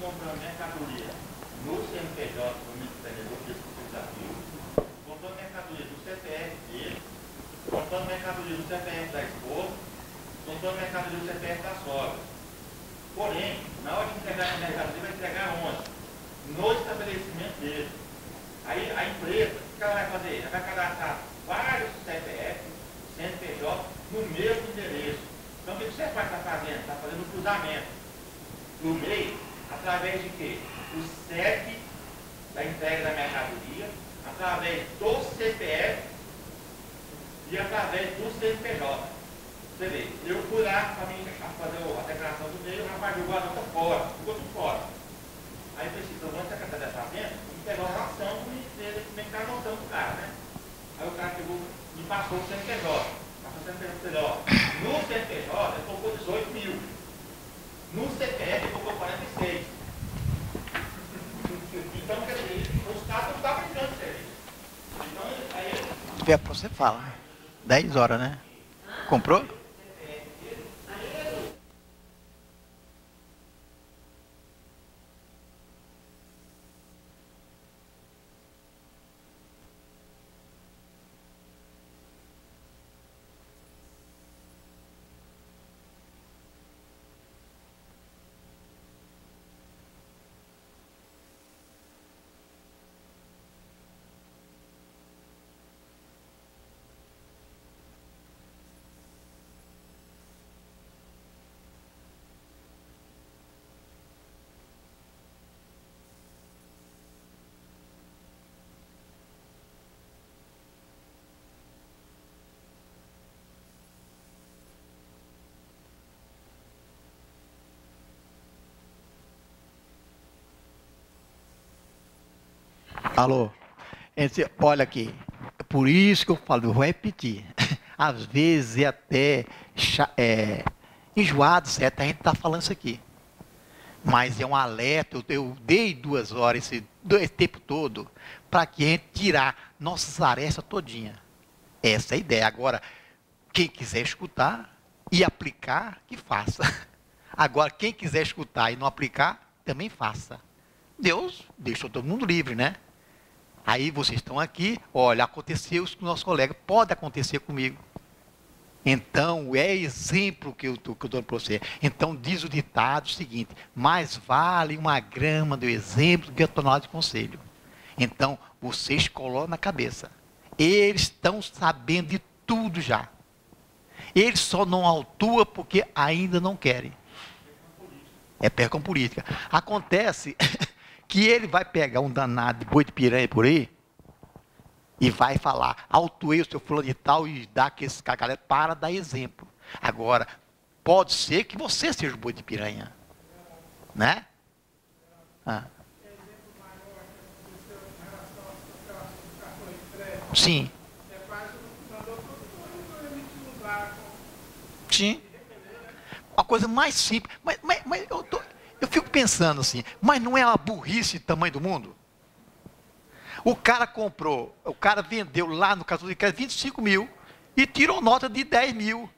Comprando mercadoria no CNPJ, no microempreendedor, que é o desafio, comprando mercadoria do CPF dele, comprando mercadoria do CPF da esposa, comprando mercadoria do CPF da sogra. Porém, na hora de entregar a mercadoria, vai entregar onde? No estabelecimento dele. Aí a empresa, o que ela vai fazer? Ela vai cadastrar vários CPF, CNPJ, no mesmo endereço. Então o que você vai estar fazendo? Está fazendo o cruzamento do meio. Através de quê? O CEP da entrega da mercadoria, através do CPF e através do CNPJ. Você vê, eu fui lá para mim fazer a declaração do meio, o rapaz jogou a nota fora, ficou tudo fora. Aí precisa, onde você está fazendo, e pegou a relação com ele, tem que estar anotando o cara, né? Aí o cara pegou, me passou o CNPJ. Passou o CNPJ. No CNPJ, ele colocou 18 mil. No CPF, ele colocou 46. Então, quer dizer, os caras não estavam entrando serviço. Então, aí ele... Se vier para você, fala. 10 horas, né? Comprou? Alô? Olha aqui, é por isso que eu falo, eu vou repetir. Às vezes é até enjoado, certo? A gente está falando isso aqui. Mas é um alerta, eu dei 2 horas esse tempo todo, para que a gente tirar nossas arestas todinha. Essa é a ideia. Agora, quem quiser escutar e aplicar, que faça. Agora, quem quiser escutar e não aplicar, também faça. Deus deixou todo mundo livre, né? Aí vocês estão aqui, olha, aconteceu isso com o nosso colega, pode acontecer comigo. Então, é exemplo que eu estou dando para você. Então, diz o ditado seguinte, mais vale uma grama do exemplo do que a tonelada de conselho. Então, vocês colocam na cabeça. Eles estão sabendo de tudo já. Eles só não autuam porque ainda não querem. É percam política. Acontece que ele vai pegar um danado de boi de piranha por aí e vai falar, autuei o seu fulano e tal, e dá que esse galera para dar exemplo. Agora, pode ser que você seja o boi de piranha. Né? Sim. Sim. A coisa mais simples. Mas eu fico pensando assim, mas não é uma burrice do tamanho do mundo? O cara comprou, o cara vendeu lá no cartão de crédito 25 mil e tirou nota de 10 mil.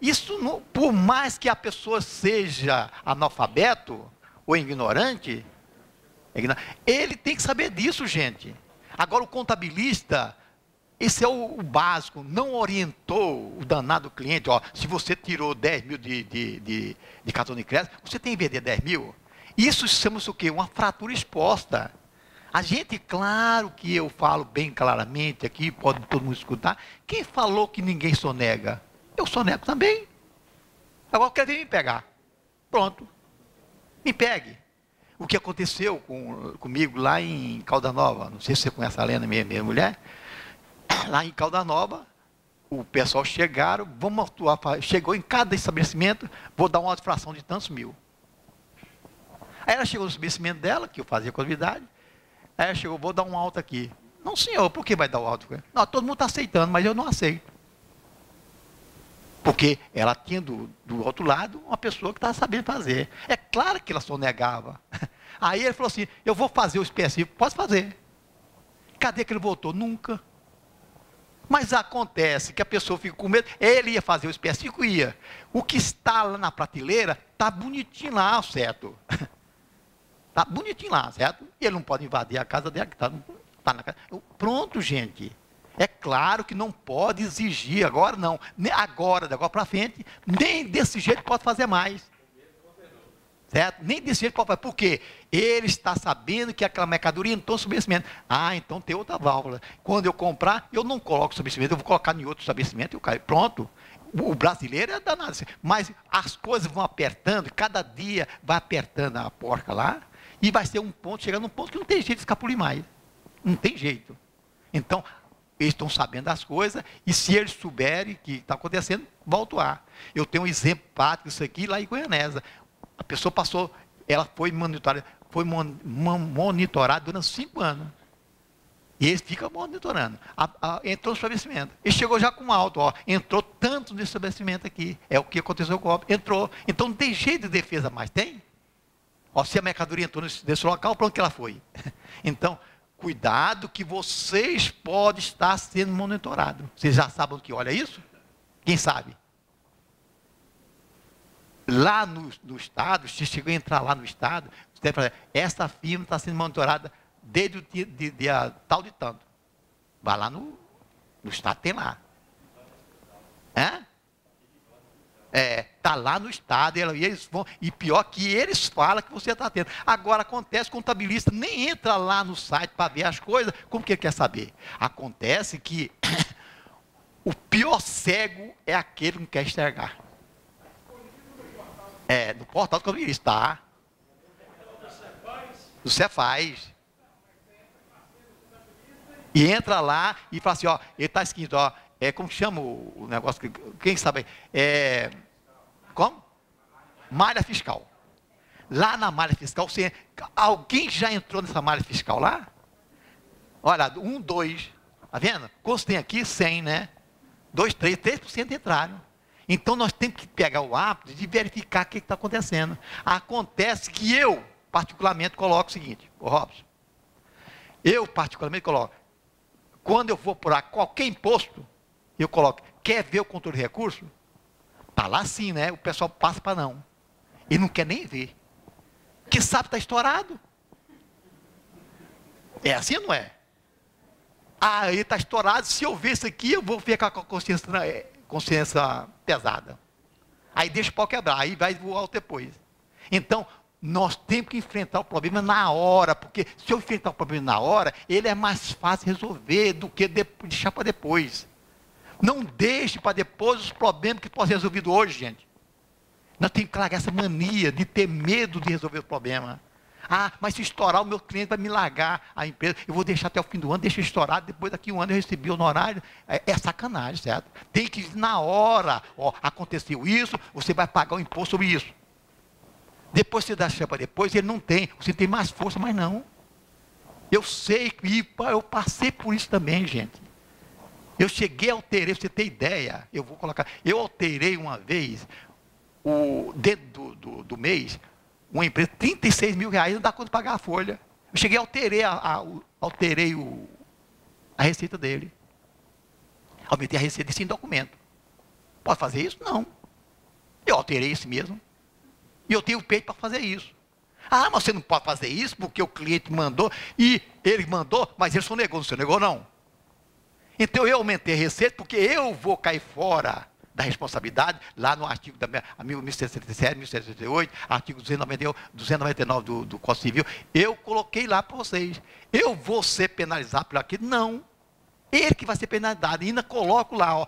Isso, não, por mais que a pessoa seja analfabeto ou ignorante, ele tem que saber disso, gente. Agora, o contabilista, esse é o básico, não orientou o danado cliente. Ó, se você tirou 10 mil de cartão de crédito, você tem que vender 10 mil. Isso chama-se o quê? Uma fratura exposta. A gente, claro que eu falo bem claramente aqui, pode todo mundo escutar. Quem falou que ninguém sonega? Eu sonego também. Agora quer vir me pegar. Pronto. Me pegue. O que aconteceu comigo lá em Calda Nova, não sei se você conhece a Lena, minha mulher. Lá em Calda Nova, o pessoal chegaram, vamos atuar, chegou em cada estabelecimento, vou dar uma fração de tantos mil. Aí ela chegou no estabelecimento dela, que eu fazia contabilidade, aí ela chegou, vou dar um alto aqui. Não, senhor, por que vai dar o alto? Não, todo mundo está aceitando, mas eu não aceito. Porque ela tinha do outro lado uma pessoa que estava sabendo fazer. É claro que ela sonegava. Aí ele falou assim, eu vou fazer o específico, pode fazer. Cadê que ele voltou? Nunca. Mas acontece que a pessoa fica com medo, ele ia fazer o específico, ia. O que está lá na prateleira, está bonitinho lá, certo? Está bonitinho lá, certo? E ele não pode invadir a casa dela, que está na casa. Pronto, gente. É claro que não pode exigir, agora não. Agora, de agora para frente, nem desse jeito pode fazer mais. Certo? Nem desse jeito pode fazer. Por quê? Ele está sabendo que aquela mercadoria entrou no estabelecimento. Ah, então tem outra válvula. Quando eu comprar, eu não coloco no estabelecimento, eu vou colocar em outro estabelecimento e eu caio. Pronto. O brasileiro é danado. Mas as coisas vão apertando, cada dia vai apertando a porca lá, e vai ser um ponto, chegando num ponto que não tem jeito de escapulir mais. Não tem jeito. Então, eles estão sabendo das coisas, e se eles souberem que está acontecendo, vão autuar. Eu tenho um exemplo prático disso aqui lá em Goianésia. A pessoa passou, ela foi monitorada durante 5 anos. E ele fica monitorando. Entrou no estabelecimento. Ele chegou já com alto, ó, entrou tanto no estabelecimento aqui. É o que aconteceu com o óbito. Entrou. Então não tem jeito de defesa mais, tem? Ó, se a mercadoria entrou nesse local, para onde que ela foi? Então, cuidado que vocês podem estar sendo monitorados. Vocês já sabem o que olha isso? Quem sabe? Lá no estado, se chegou a entrar lá no estado, você deve falar, essa firma está sendo monitorada desde o dia tal de tanto. Vai lá no estado, tem lá. Está lá no estado, e eles vão, e pior que eles falam que você está tendo. Agora acontece, o contabilista nem entra lá no site para ver as coisas, como que ele quer saber? Acontece que o pior cego é aquele que não quer enxergar. No portal do contabilista, tá? Do Cefaz. E entra lá e fala assim, ó, ele está escrito, ó, como chama o negócio, quem sabe? Como? Malha fiscal. Lá na malha fiscal, alguém já entrou nessa malha fiscal lá? Olha, 1, 2, tá vendo? Quantos tem aqui? 100, né? 2, 3% entraram. Então nós temos que pegar o hábito de verificar o que está acontecendo. Acontece que eu, particularmente, coloco o seguinte, ô Robson, eu particularmente coloco, quando eu vou apurar qualquer imposto, eu coloco, quer ver o controle de recurso? Está lá sim, né? O pessoal passa para não. Ele não quer nem ver. Porque sabe que está estourado. É assim ou não é? Ah, ele está estourado, se eu ver isso aqui, eu vou ficar com a consciência pesada. Aí deixa o pau quebrar, aí vai voar depois. Então, nós temos que enfrentar o problema na hora, porque se eu enfrentar o problema na hora, ele é mais fácil resolver do que deixar para depois. Não deixe para depois os problemas que podem ser resolvidos hoje, gente. Nós temos que largar essa mania de ter medo de resolver o problema. Ah, mas se estourar, o meu cliente vai me largar a empresa. Eu vou deixar até o fim do ano, deixa estourar, depois daqui a um ano eu recebi o honorário. É sacanagem, certo? Tem que, na hora, ó, aconteceu isso, você vai pagar o imposto sobre isso. Depois você dá chance para depois, ele não tem. Você tem mais força, mas não. Eu sei que eu passei por isso também, gente. Eu cheguei, alterei, pra você ter ideia. Eu alterei uma vez, dentro do mês, uma empresa, 36 mil reais, não dá conta de pagar a folha. Eu cheguei, alterei a receita dele. Aumentei a receita sem documento. Pode fazer isso? Não. Eu alterei isso mesmo. E eu tenho peito para fazer isso. Ah, mas você não pode fazer isso porque o cliente mandou, e ele mandou, mas ele só negou, não se negou não. Então eu aumentei a receita porque eu vou cair fora da responsabilidade, lá no artigo da 1167, 1168, artigo 299 do Código Civil, eu coloquei lá para vocês. Eu vou ser penalizado por aquilo? Não. Ele que vai ser penalizado. E ainda coloco lá, ó,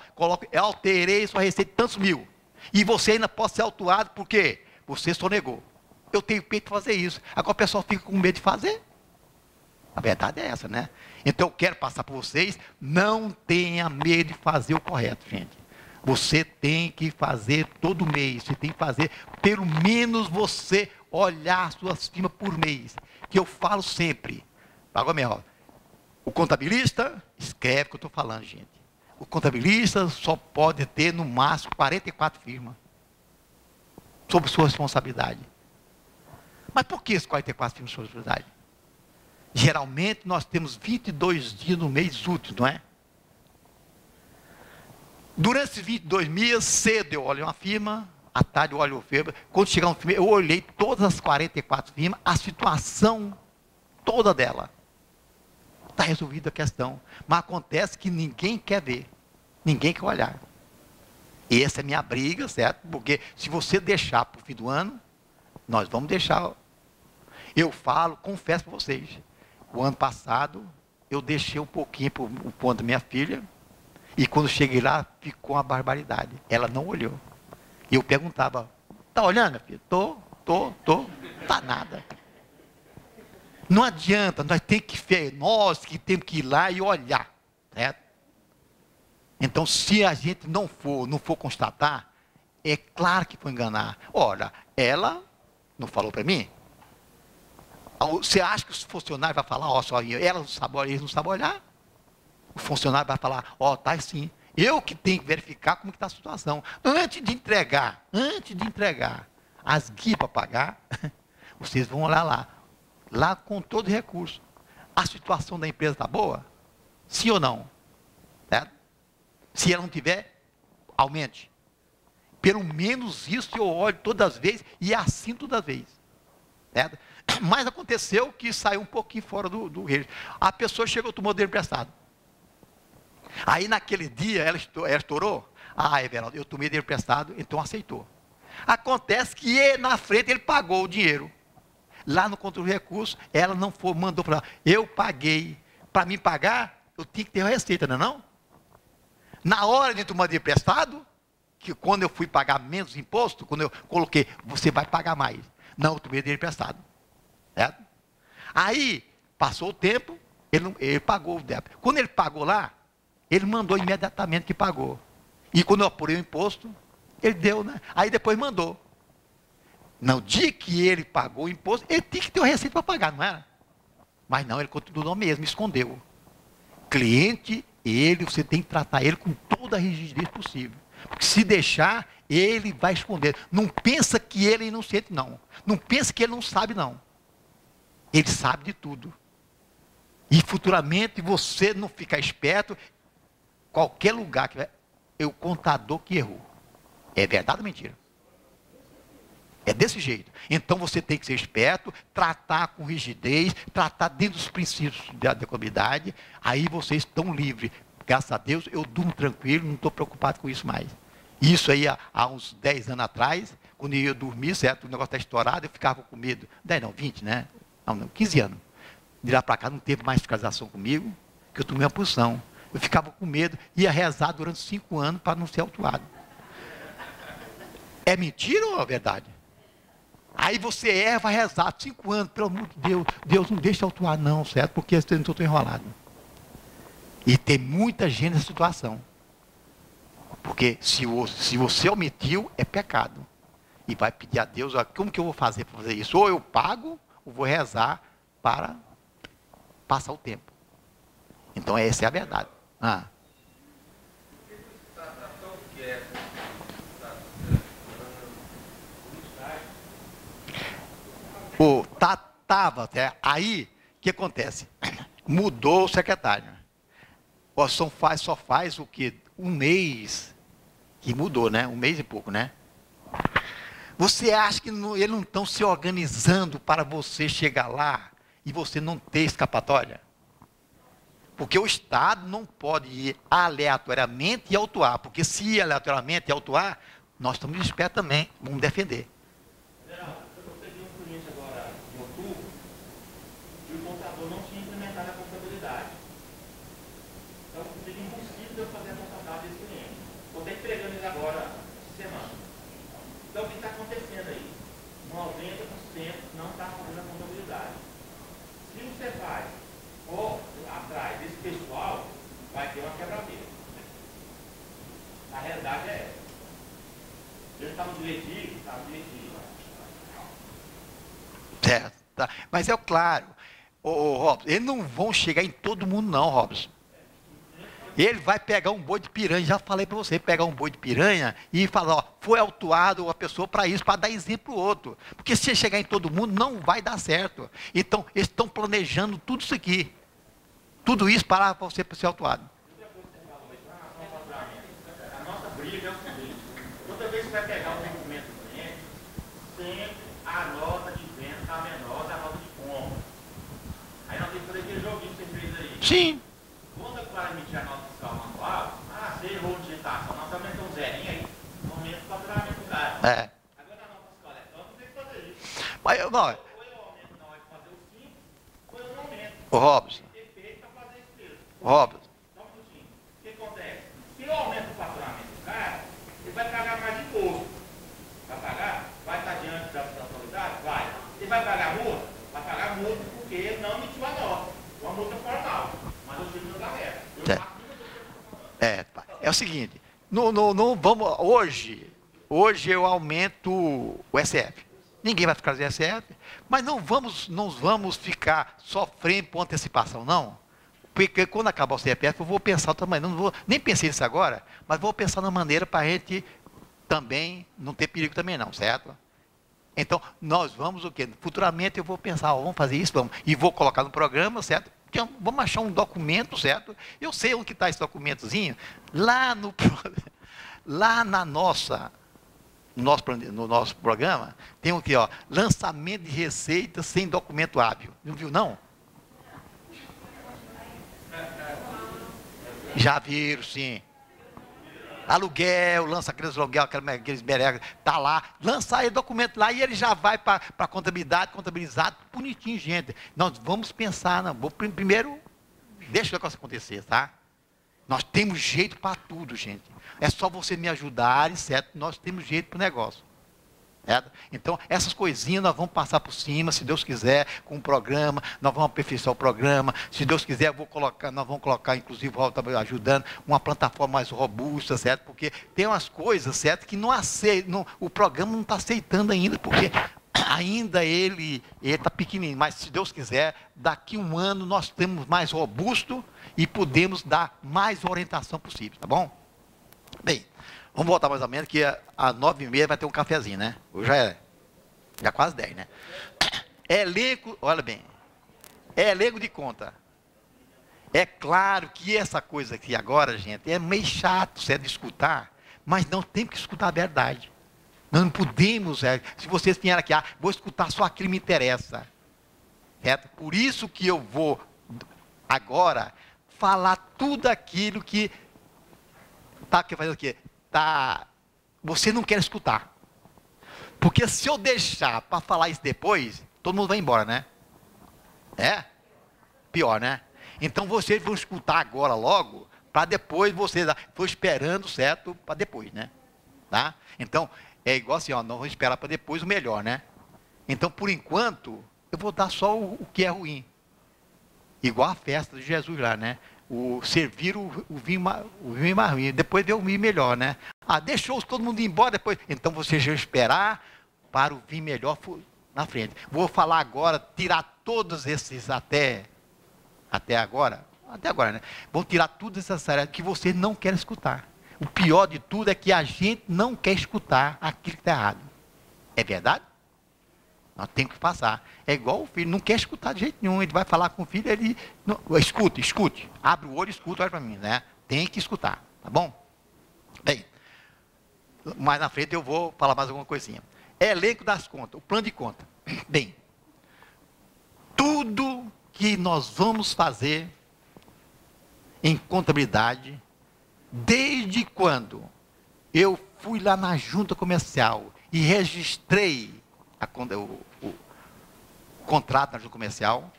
eu alterei sua receita de tantos mil. E você ainda pode ser autuado, por quê? Você só negou. Eu tenho peito para fazer isso. Agora o pessoal fica com medo de fazer. A verdade é essa, né? Então eu quero passar para vocês, não tenha medo de fazer o correto, gente. Você tem que fazer todo mês, você tem que fazer, pelo menos você olhar suas firmas por mês. Que eu falo sempre. Agora melhor. O contabilista, escreve o que eu estou falando, gente. O contabilista só pode ter no máximo 44 firmas. Sob sua responsabilidade. Mas por que esses 44 firmas sob responsabilidade? Geralmente nós temos 22 dias no mês útil, não é? Durante esses 22 dias, cedo eu olho uma firma, à tarde eu olho outra firma. Quando chegar uma firma, eu olhei todas as 44 firmas, a situação toda dela. Está resolvida a questão. Mas acontece que ninguém quer ver, ninguém quer olhar. E essa é a minha briga, certo? Porque se você deixar para o fim do ano, nós vamos deixar. Eu falo, confesso para vocês, o ano passado, eu deixei um pouquinho para o ponto da minha filha, e quando cheguei lá, ficou uma barbaridade. Ela não olhou. E eu perguntava, está olhando, minha filha? Tô. Está nada. Não adianta, nós temos que ir lá e olhar, certo? Então, se a gente não for constatar, é claro que foi enganar. Ora, ela não falou para mim? Você acha que os funcionários vão falar, ó, só eles não sabem olhar? O funcionário vai falar, ó, tá assim. Eu que tenho que verificar como está a situação. Antes de entregar as guias para pagar, vocês vão olhar lá com todo recurso. A situação da empresa está boa? Sim ou não? Certo? Se ela não tiver, aumente. Pelo menos isso eu olho todas as vezes e assino todas as vezes. Certo? Mas aconteceu que saiu um pouquinho fora do registro. A pessoa chegou e tomou dinheiro emprestado. Aí naquele dia ela estourou. Ah, Everaldo, eu tomei dinheiro emprestado, então aceitou. Acontece que na frente ele pagou o dinheiro. Lá no controle de recursos, ela não mandou para lá. Eu paguei. Para mim pagar, eu tinha que ter a receita, não é não? Na hora de tomar dinheiro emprestado, que quando eu fui pagar menos imposto, quando eu coloquei, você vai pagar mais. Não, eu tomei dinheiro emprestado. Certo? Aí, passou o tempo, ele pagou o débito. Quando ele pagou lá, ele mandou imediatamente que pagou. E quando eu apurei o imposto, ele deu, né? Aí depois mandou. No dia que ele pagou o imposto, ele tinha que ter o receita para pagar, não era? Mas não, ele continuou mesmo, escondeu. Cliente, você tem que tratar ele com toda a rigidez possível. Porque se deixar, ele vai esconder. Não pensa que ele é inocente, não. Não pensa que ele não sabe, não. Ele sabe de tudo. E futuramente, você não ficar esperto, qualquer lugar que vai, é o contador que errou. É verdade ou mentira? É desse jeito. Então você tem que ser esperto, tratar com rigidez, tratar dentro dos princípios da contabilidade, aí vocês estão livres. Graças a Deus, eu durmo tranquilo, não estou preocupado com isso mais. Isso aí, há uns 10 anos atrás, quando eu ia dormir, certo, o negócio está estourado, eu ficava com medo. 10 não, 20, né? Não, 15 anos. De lá para cá não teve mais fiscalização comigo, que eu tomei uma posição. Eu ficava com medo, ia rezar durante 5 anos para não ser autuado. É mentira ou é verdade? Aí você erra, vai rezar 5 anos, pelo amor de Deus, Deus não deixa autuar não, certo? Porque eu estou enrolado. E tem muita gente nessa situação. Porque se você omitiu, é pecado. E vai pedir a Deus, ó, como que eu vou fazer para fazer isso? Ou eu pago, ou vou rezar para passar o tempo. Então essa é a verdade. Ah. Tava até aí, o que acontece? Mudou o secretário. Só faz o que? 1 mês que mudou, né? 1 mês e pouco, né? Você acha que eles não estão se organizando para você chegar lá e você não ter escapatória? Porque o Estado não pode ir aleatoriamente e autuar. Porque se ir aleatoriamente e autuar, nós estamos espertos também, vamos defender. General, eu peguei um cliente agora em outubro e o contador não tinha implementado a contabilidade. Então, seria impossível eu fazer a contabilidade desse cliente. Estou até entregando ele agora, essa semana. Então, o que está acontecendo aí? 90% não está fazendo a contabilidade. Se você faz ou atrás desse pessoal, vai ter uma quebradeira. A realidade é essa. Ele está no diretivo, está no diretivo. Certo, tá. Mas é claro, Robson, eles não vão chegar em todo mundo não, Robson. Ele vai pegar um boi de piranha, já falei para você, pegar um boi de piranha e falar, ó, foi autuado a pessoa para isso, para dar exemplo outro. Porque se chegar em todo mundo, não vai dar certo. Então, eles estão planejando tudo isso aqui. Tudo isso para você ser autuado. A nossa briga é o seguinte, toda vez que você vai pegar um documento do cliente, sempre a nota de venda está menor da nota de compra. Aí nós temos que fazer aquele joguinho que você fez aí. Sim. Quando vai emitir a nota fiscal manual, você errou de digitação, nós aumentamos um zerinho aí, aumenta o faturamento do cara. É. Agora a nota fiscal eletrônica tem que fazer isso. Mas, não, Ou eu aumento na hora de fazer o simples, ou eu não aumento. o Robson, Tem feito para fazer isso mesmo. Robson, Só um minutinho. O que acontece? Se eu aumento o faturamento do cara, ele vai pagar mais imposto. Vai pagar? Vai estar diante da autoridade? Vai. Ele vai pagar multa? Vai pagar multa porque ele não emitiu a nota. Uma multa formal. Mas o filho não dá reta. é o seguinte, não vamos, hoje eu aumento o SF. Ninguém vai ficar no SF, mas não vamos ficar sofrendo por antecipação, não. Porque quando acabar o CPF, eu vou pensar também, nem pensei nisso agora, mas vou pensar na maneira para a gente também não ter perigo também não, certo? Então, nós vamos o quê? Futuramente eu vou pensar, vamos fazer isso, vamos, e vou colocar no programa, certo? Então, vamos achar um documento, certo? Eu sei onde está esse documentozinho, lá no nosso programa, tem o que, ó, lançamento de receitas sem documento hábil. Não viu, não? Já viram, sim. Aluguel, lança aqueles aluguel, aqueles merecos, está lá, lança aí o documento lá e ele já vai para a contabilidade, contabilizado, bonitinho, gente. Nós vamos pensar, primeiro, deixa o negócio acontecer, tá? Nós temos jeito para tudo, gente. É só você me ajudarem, certo? Nós temos jeito para o negócio. Certo? Então, essas coisinhas nós vamos passar por cima, se Deus quiser, com o programa, nós vamos aperfeiçoar o programa, se Deus quiser, nós vamos colocar, inclusive, ajudando, uma plataforma mais robusta, certo? Porque tem umas coisas, certo, que não aceitam, o programa não está aceitando ainda, porque ainda ele está pequenininho, mas se Deus quiser, daqui 1 ano nós temos mais robusto e podemos dar mais orientação possível, tá bom? Bem, vamos voltar mais ou menos, que às 9h30 vai ter um cafezinho, né? Hoje já quase 10, né? Elenco, olha bem, elenco de conta. É claro que essa coisa aqui agora, gente, é meio chato, certo, de escutar, mas não tem que escutar a verdade. Nós não podemos, se vocês vierem aqui, vou escutar só aquilo que me interessa. Certo? Por isso que eu vou, agora, falar tudo aquilo que fazendo o quê? Você não quer escutar. Porque se eu deixar para falar isso depois, todo mundo vai embora, né? É? Pior, né? Então vocês vão escutar agora logo, para depois você estou esperando certo para depois, né? Tá? Então, é igual assim, ó, não vou esperar para depois o melhor, né? Então, por enquanto, eu vou dar só o que é ruim. Igual a festa de Jesus lá, né? Servir o vinho mais ruim, depois ver o vinho melhor, né? Ah, deixou todo mundo ir embora depois. Então, você já esperar para o vinho melhor na frente. Vou falar agora, tirar todos esses até agora, né? Vou tirar tudo essas áreas que você não quer escutar. O pior de tudo é que a gente não quer escutar aquilo que está errado. É verdade? Nós temos que passar. É igual o filho, não quer escutar de jeito nenhum. Ele vai falar com o filho, ele... Não, escute. Abre o olho, escuta, olha para mim, né? Tem que escutar, tá bom? Bem, mais na frente eu vou falar mais alguma coisinha. Elenco das contas, o plano de conta. Bem, tudo que nós vamos fazer em contabilidade, desde quando eu fui lá na junta comercial e registrei o contrato na junta comercial,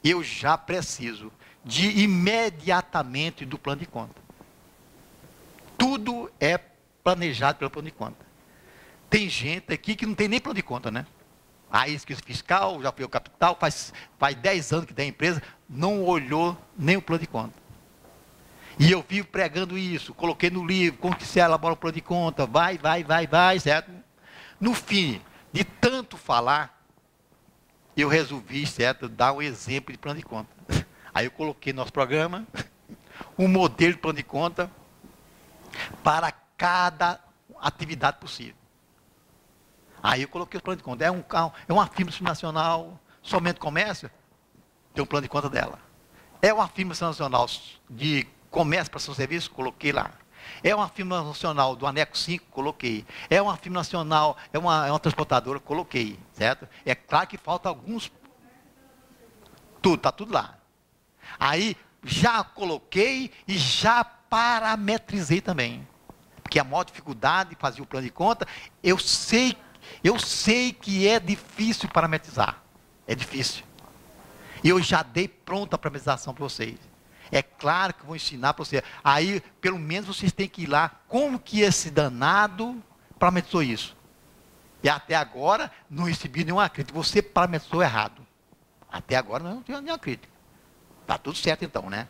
eu já preciso de imediatamente do plano de conta. Tudo é planejado pelo plano de conta. Tem gente aqui que não tem nem plano de conta, né? Esqueci fiscal, já foi o capital, faz 10 anos que tem a empresa, não olhou nem o plano de conta. E eu vivo pregando isso, coloquei no livro, como que se elabora o plano de conta, vai, certo? No fim, de tanto falar, eu resolvi, certo, dar um exemplo de plano de conta. Aí eu coloquei no nosso programa um modelo de plano de conta para cada atividade possível. Aí eu coloquei o plano de conta. É uma firma nacional, somente comércio, tem um plano de conta dela. É uma firma nacional de comércio para seu serviço, coloquei lá. É uma firma nacional do Anexo 5, coloquei. É uma firma nacional, é uma transportadora, coloquei, certo? É claro que falta alguns, está tudo lá. Aí já coloquei e já parametrizei também. Porque a maior dificuldade de fazer o plano de conta, eu sei que é difícil parametrizar. É difícil. E eu já dei pronta a parametrização para vocês. É claro que eu vou ensinar para vocês. Aí, pelo menos, vocês têm que ir lá. Como que esse danado parametrizou isso? E até agora, não recebi nenhuma crítica. Você parametrizou errado. Até agora, não tive nenhuma crítica. Está tudo certo, então, né?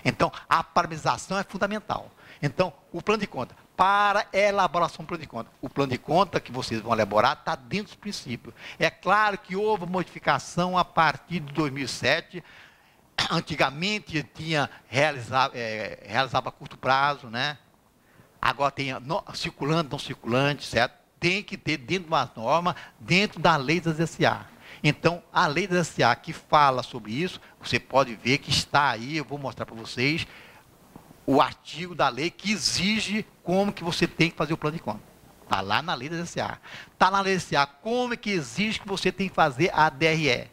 Então, a parametrização é fundamental. Então, o plano de conta. Para a elaboração do plano de conta. O plano de conta que vocês vão elaborar está dentro dos princípios. É claro que houve modificação a partir de 2007. Antigamente tinha realizava a curto prazo, né? Agora tem circulante, não circulante, certo? Tem que ter dentro de uma norma, dentro da lei das SA. Então, a lei das SA que fala sobre isso, você pode ver que está aí, eu vou mostrar para vocês, o artigo da lei que exige como que você tem que fazer o plano de conta. Está lá na lei das SA. Está na lei das SA como que exige que você tem que fazer a DRE.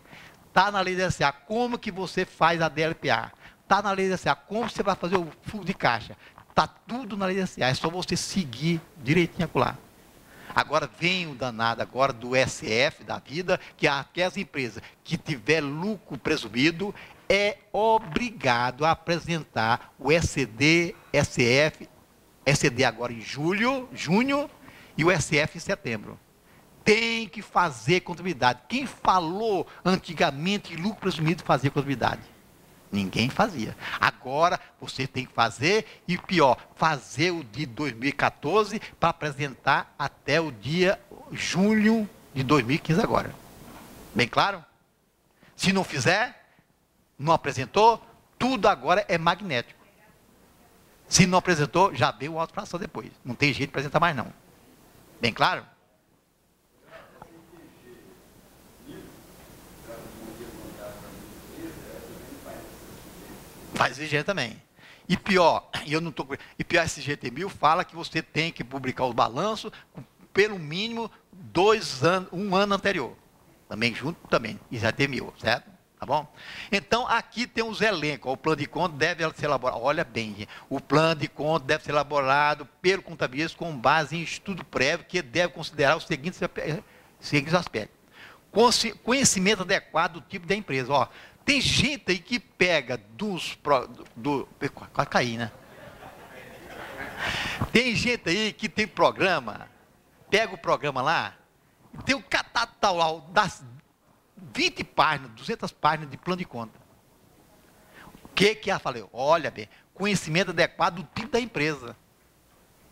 Está na lei da SA como que você faz a DLPA. Está na lei da SA como você vai fazer o fluxo de caixa. Está tudo na lei da SA. É só você seguir direitinho lá. Agora vem o danado agora do SF da vida, que aquelas empresas que tiver lucro presumido é obrigado a apresentar o SCD, SF, SCD agora em junho e o SF em setembro. Tem que fazer contabilidade. Quem falou antigamente que lucro presumido fazia contabilidade? Ninguém fazia. Agora você tem que fazer e pior, fazer o de 2014 para apresentar até o dia junho de 2015 agora. Bem claro? Se não fizer, não apresentou, tudo agora é magnético. Se não apresentou, já veio o auto-fração depois. Não tem jeito de apresentar mais não. Bem claro? Faz exigência também. E pior, esse GT1000 fala que você tem que publicar os balanços com pelo mínimo 2 anos, 1 ano anterior. Também junto também, e GT1000, certo? Tá bom? Então, aqui tem os elencos. O plano de conta deve ser elaborado. Olha bem, gente, o plano de conta deve ser elaborado pelo contabilista com base em estudo prévio que deve considerar os seguintes aspectos. Conhecimento adequado do tipo da empresa. Ó, Tem gente aí que pega quase cair, né? Tem gente aí que tem programa, pega o programa lá, tem o catatal das 20 páginas, 200 páginas de plano de conta. O que ela falou? Olha bem, conhecimento adequado do tipo da empresa.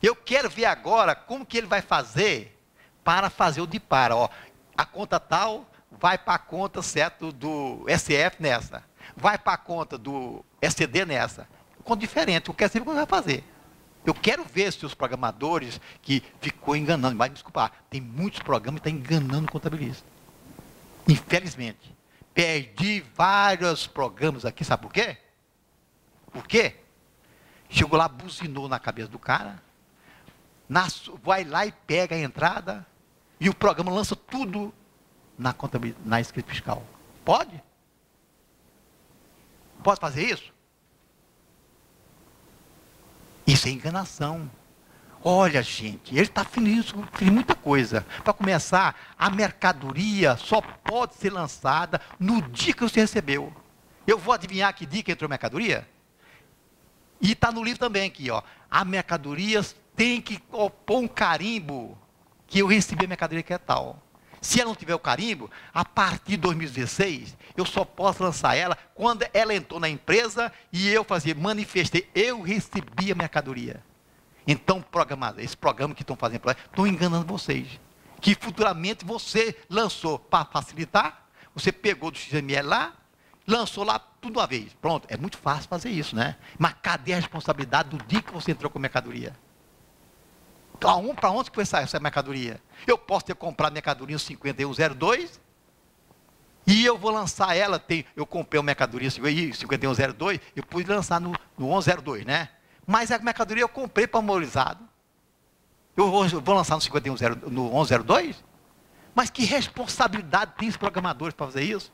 Eu quero ver agora como que ele vai fazer para fazer o DIPARA. Ó, a conta tal vai para a conta, certo, do SF nessa. Vai para a conta do SCD nessa. Conta diferente, eu quero saber como vai fazer. Eu quero ver se os programadores que ficou enganando, vai me desculpar, tem muitos programas que estão enganando o contabilista. Infelizmente. Perdi vários programas aqui, sabe por quê? Por quê? Chegou lá, buzinou na cabeça do cara, vai lá e pega a entrada, e o programa lança tudo na contabilidade, na escrita fiscal. Pode? Pode fazer isso? Isso é enganação. Olha, gente, ele está feliz muita coisa. Para começar, a mercadoria só pode ser lançada no dia que você recebeu. Eu vou adivinhar que dia que entrou a mercadoria? E está no livro também aqui, ó. A mercadoria tem que pôr um carimbo que eu recebi a mercadoria que é tal. Se ela não tiver o carimbo, a partir de 2016, eu só posso lançar ela quando ela entrou na empresa e eu manifestei, eu recebi a mercadoria. Então, esse programa que estão fazendo, estão enganando vocês. Que futuramente você lançou para facilitar, você pegou do XML lá, lançou lá tudo uma vez. Pronto, é muito fácil fazer isso, né? Mas cadê a responsabilidade do dia que você entrou com a mercadoria? Para onde que foi essa mercadoria? Eu posso ter comprado mercadoria no 5102 e eu vou lançar ela, eu comprei uma mercadoria 5102, eu pude lançar no 1102, né? Mas a mercadoria eu comprei parabolizado. Eu vou lançar no 1102? Mas que responsabilidade tem os programadores para fazer isso?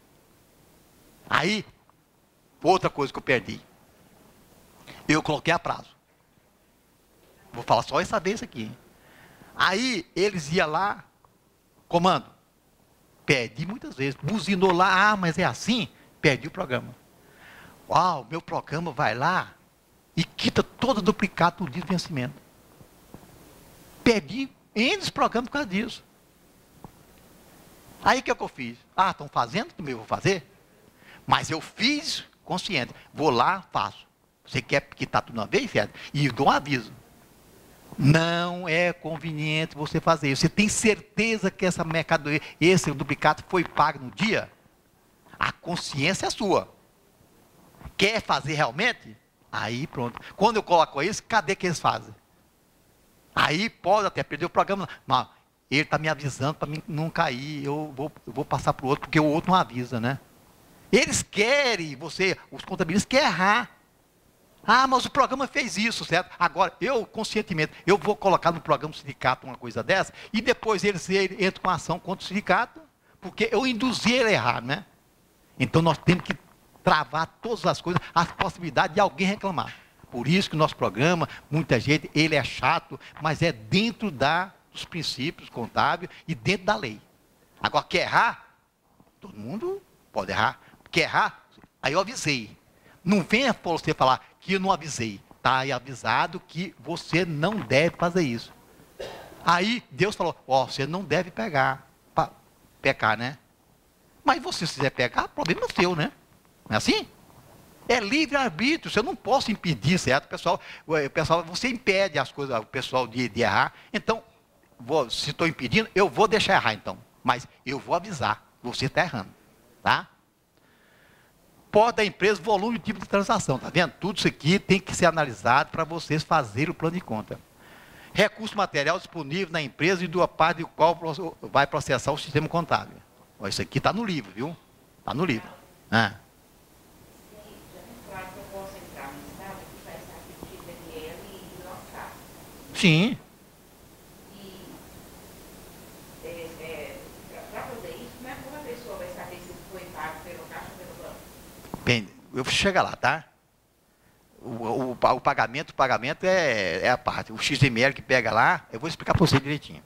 Aí, outra coisa que eu perdi. Eu coloquei a prazo. Vou falar só essa vez aqui. Aí, eles iam lá, comando. Perdi muitas vezes. Buzinou lá, mas é assim? Perdi o programa. Uau, meu programa vai lá e quita todo o duplicado do dia de vencimento. Perdi N programas por causa disso. Aí o que eu fiz? Estão fazendo, também vou fazer. Mas eu fiz consciente. Vou lá, faço. Você quer quitar tudo uma vez, certo? E dou um aviso. Não é conveniente você fazer isso. Você tem certeza que essa mercadoria, esse duplicado foi pago no dia? A consciência é sua. Quer fazer realmente? Aí pronto. Quando eu coloco isso, cadê que eles fazem? Aí pode até perder o programa. Mas ele está me avisando para mim não cair. Eu vou passar para o outro, porque o outro não avisa, né? Eles querem, os contabilistas querem errar. Mas o programa fez isso, certo? Agora, eu, conscientemente, eu vou colocar no programa do sindicato uma coisa dessa, e depois eles entram com ação contra o sindicato, porque eu induzi ele a errar, né? Então, nós temos que travar todas as coisas, as possibilidades de alguém reclamar. Por isso que o nosso programa, muita gente, ele é chato, mas é dentro dos princípios contábeis e dentro da lei. Agora, quer errar? Todo mundo pode errar. Quer errar? Aí eu avisei. Não venha você falar que eu não avisei. Está aí avisado que você não deve fazer isso. Aí Deus falou, você não deve pecar, né? Mas você, se quiser pecar, o problema é seu, né? Não é assim? É livre-arbítrio, você não pode impedir, certo? Pessoal, você impede as coisas, o pessoal de errar. Então, se estou impedindo, eu vou deixar errar então. Mas eu vou avisar, você está errando. Tá? Porta da empresa, volume e tipo de transação. Está vendo? Tudo isso aqui tem que ser analisado para vocês fazerem o plano de conta. Recurso material disponível na empresa e do parte do qual vai processar o sistema contábil. Isso aqui está no livro, viu? Está no livro. Sim. Bem, eu vou chegar lá, tá? O pagamento é a parte. O XML que pega lá, eu vou explicar para você direitinho.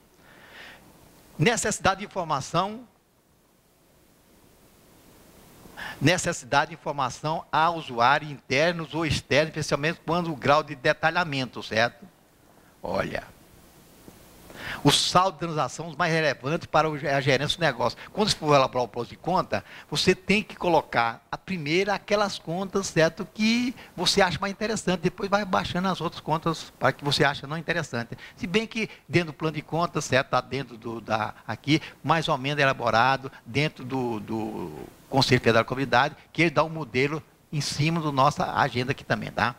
Necessidade de informação necessidade de informação a usuários internos ou externos, especialmente quando o grau de detalhamento, certo? Olha, o saldo de transação é os mais relevantes para a gerência do negócio. Quando você for elaborar o plano de conta, você tem que colocar a primeira aquelas contas, certo, que você acha mais interessante, depois vai baixando as outras contas para que você acha não interessante. Se bem que dentro do plano de conta, certo, está dentro aqui, mais ou menos elaborado, dentro do Conselho Federal de Contabilidade, que ele dá um modelo em cima da nossa agenda aqui também, tá?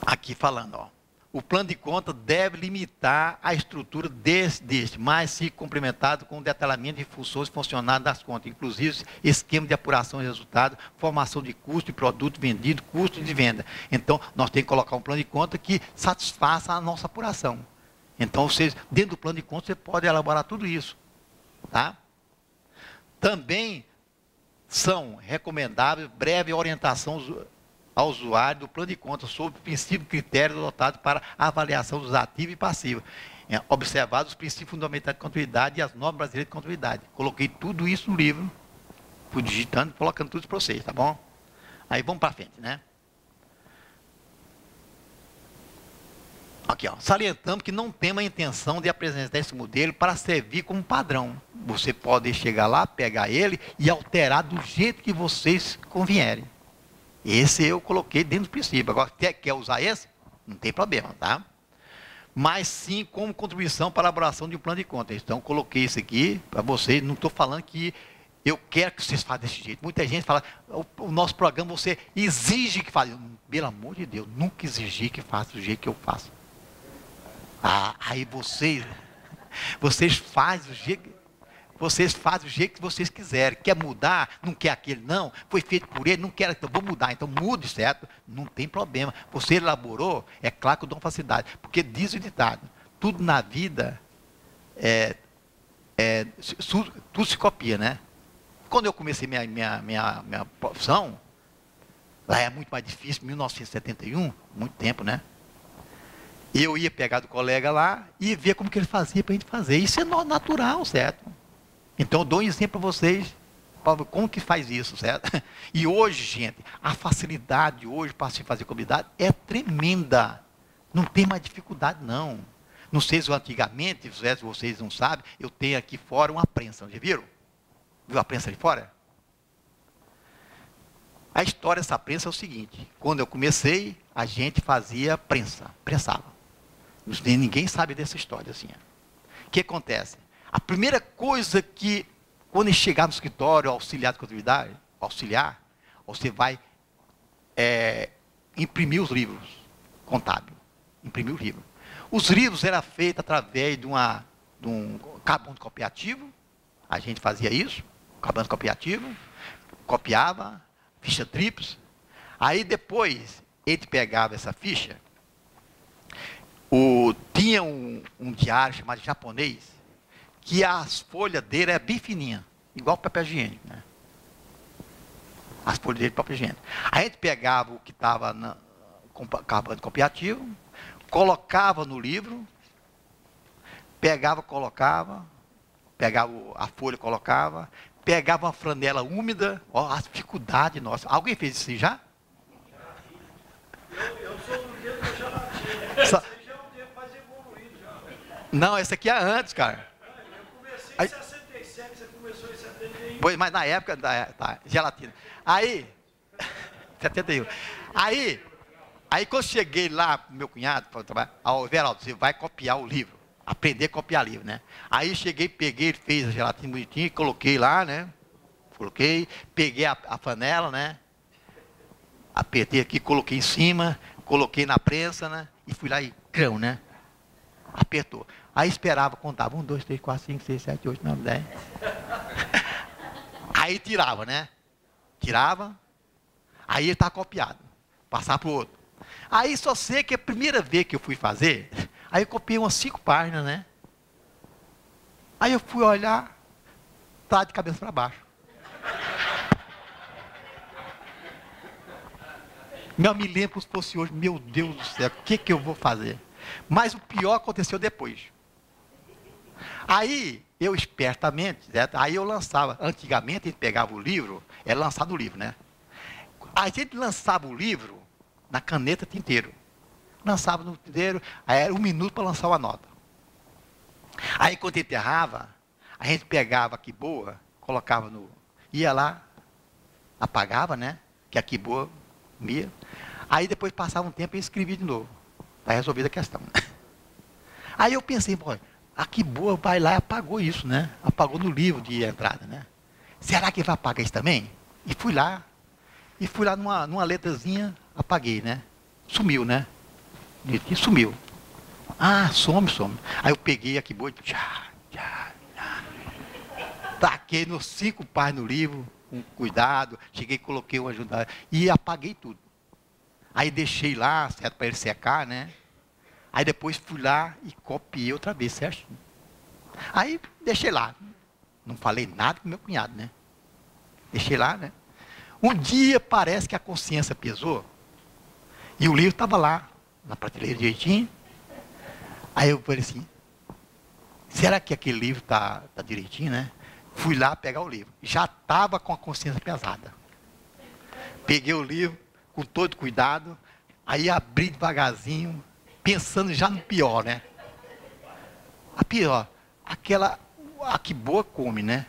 Aqui falando, ó. O plano de conta deve limitar a estrutura deste, mas se complementado com o detalhamento de funções funcionais das contas, inclusive esquema de apuração de resultado, formação de custo de produto vendido, custo de venda. Então, nós temos que colocar um plano de conta que satisfaça a nossa apuração. Então, dentro do plano de conta, você pode elaborar tudo isso. Tá? Também são recomendáveis breve orientação ao usuário do plano de contas sobre o princípio e critério adotado para a avaliação dos ativos e passivos, observados os princípios fundamentais de contabilidade e as normas brasileiras de contabilidade. Coloquei tudo isso no livro, fui digitando, colocando tudo para vocês, tá bom? Aí vamos para frente, né? Aqui, ó, salientamos que não temos a intenção de apresentar esse modelo para servir como padrão. Você pode chegar lá, pegar ele e alterar do jeito que vocês convierem. Esse eu coloquei dentro do princípio. Agora, quer usar esse? Não tem problema, tá? Mas sim como contribuição para a elaboração de um plano de contas. Então, coloquei isso aqui para vocês. Não estou falando que eu quero que vocês façam desse jeito. Muita gente fala, o nosso programa você exige que faça. Pelo amor de Deus, nunca exigi que faça do jeito que eu faço. Aí vocês fazem do jeito... Vocês fazem do jeito que vocês quiserem. Quer mudar? Não quer aquele, não. Foi feito por ele, não quero, então vou mudar. Então mude, certo? Não tem problema. Você elaborou, é claro que eu dou facilidade. Porque diz o ditado, tudo na vida, tudo se copia, né? Quando eu comecei minha profissão, lá é muito mais difícil, 1971, muito tempo, né? Eu ia pegar do colega lá e ver como que ele fazia para a gente fazer. Isso é natural, certo? Então, eu dou um exemplo para vocês, como que faz isso, certo? E hoje, gente, a facilidade hoje para se fazer comunidade é tremenda. Não tem mais dificuldade, não. Não sei se antigamente, se vocês não sabem, eu tenho aqui fora uma prensa, já viram? Viu a prensa ali fora? A história dessa prensa é o seguinte, quando eu comecei, a gente fazia prensa, prensava. Ninguém sabe dessa história, assim. O que acontece? A primeira coisa que, quando chegar no escritório, auxiliar de contabilidade, você vai imprimir os livros contábeis. Imprimir os livros. Os livros eram feitos através de um carbono copiativo. A gente fazia isso, carbono copiativo, copiava, ficha tríplice. Aí depois, ele pegava essa ficha, tinha um diário chamado japonês, que as folhas dele é bem fininha, igual papel higiênico, né? As folhas dele papel higiênico. A gente pegava o que estava com carbono copiativo, colocava no livro, colocava, pegava a folha, colocava, pegava uma flanela úmida, ó, a dificuldade nossa. Alguém fez isso já? Eu sou do tempo da gelatina. Esse já é um tempo mais evoluído já. Não, esse aqui é antes, cara. Em 67, você começou em 71. Pois, mas na época da gelatina. Aí, 71. Aí quando cheguei lá pro meu cunhado, para trabalhar, Veraldo, você vai copiar o livro. Aprender a copiar livro, né? Aí cheguei, peguei, ele fez a gelatina bonitinha, coloquei lá, né? Peguei a panela, né? Apertei aqui, coloquei em cima, coloquei na prensa, né? E fui lá e grão, né? Apertou. Aí esperava, contava 1, 2, 3, 4, 5, 6, 7, 8, 9, 10. Aí tirava, né? Tirava. Aí ele estava copiado. Passar para o outro. Aí só sei que a primeira vez que eu fui fazer, aí eu copiei umas 5 páginas, né? Aí eu fui olhar, tá de cabeça para baixo. Não me lembro se fosse hoje, meu Deus do céu, o que eu vou fazer? Mas o pior aconteceu depois. Aí, eu espertamente, certo? Aí eu lançava, antigamente a gente pegava o livro, era lançado o livro, né? A gente lançava o livro na caneta tinteiro. Lançava no tinteiro, aí era 1 minuto para lançar uma nota. Aí quando enterrava, a gente pegava a quiboa, colocava no... Ia lá, apagava, né? Que a quiboa comia. Aí depois passava um tempo e escrevia de novo. Está resolvida a questão. Aí eu pensei, pô, a quiboa vai lá e apagou isso, né? Apagou no livro de entrada, né? Será que vai apagar isso também? E fui lá numa letrazinha, apaguei, né? Sumiu, né? E sumiu. Ah, some. Aí eu peguei a quiboa e taquei nos 5 páginas no livro, com cuidado, cheguei, coloquei o ajudar e apaguei tudo. Aí deixei lá, certo, para ele secar, né? Aí depois fui lá e copiei outra vez, certo? Aí deixei lá. Não falei nada com meu cunhado, né? Deixei lá, né? Um dia parece que a consciência pesou e o livro estava lá, na prateleira direitinho. Aí eu falei assim, será que aquele livro está direitinho, né? Fui lá pegar o livro. Já estava com a consciência pesada. Peguei o livro com todo cuidado, aí abri devagarzinho, pensando já no pior, né? A pior, a que boa come, né?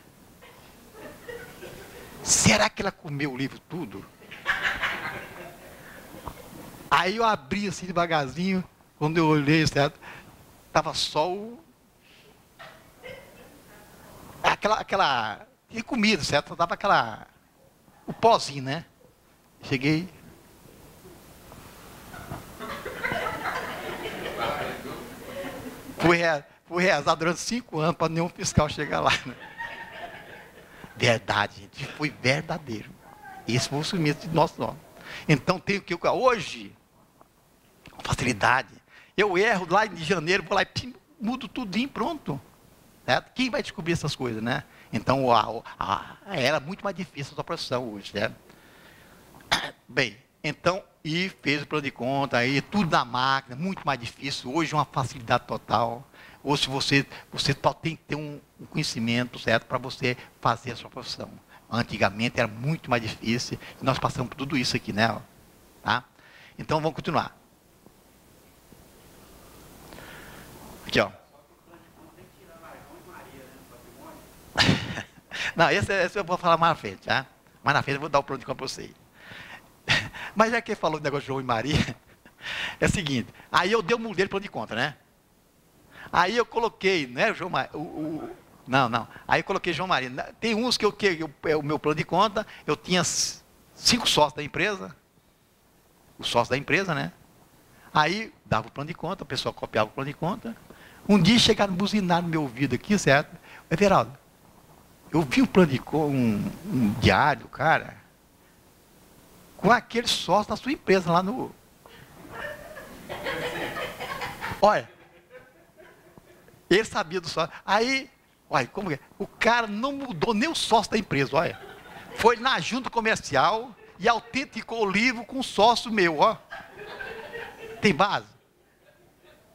Será que ela comeu o livro tudo? Aí eu abri assim devagarzinho, quando eu olhei, certo? Tava só aquela de comida, certo? Tava o pozinho, né? Cheguei. Fui rezar durante 5 anos para nenhum fiscal chegar lá. Né? Verdade, gente. Foi verdadeiro. Esse foi o sumimento de nosso nome. Então tenho que hoje, com facilidade, eu erro lá em janeiro, vou lá e mudo tudinho, pronto. Certo? Quem vai descobrir essas coisas, né? Então era muito mais difícil a sua profissão hoje, certo? Bem, então, e fez o plano de conta, aí tudo na máquina, muito mais difícil. Hoje uma facilidade total. Ou se você tem que ter um conhecimento, certo, para você fazer a sua profissão. Antigamente era muito mais difícil, e nós passamos por tudo isso aqui, né? Tá? Então vamos continuar. Aqui, ó. Não, esse eu vou falar mais na frente, tá? Mais na frente eu vou dar o plano de conta para vocês. Mas já que ele falou do negócio de João e Maria, é o seguinte, aí eu dei o modelo plano de conta, né? Aí eu coloquei, né, João Maria, não, aí eu coloquei João Maria. Tem uns que o meu plano de conta, eu tinha 5 sócios da empresa, os sócios da empresa, né? Aí dava o plano de conta, o pessoal copiava o plano de conta. Um dia chegaram buzinar no meu ouvido aqui, certo? Everaldo, eu vi um plano de conta, um diário, cara, com aquele sócio da sua empresa lá no... Olha, ele sabia do sócio. Aí, olha, como é? O cara não mudou nem o sócio da empresa, olha. Foi na junta comercial e autenticou o livro com um sócio meu, ó. Tem base?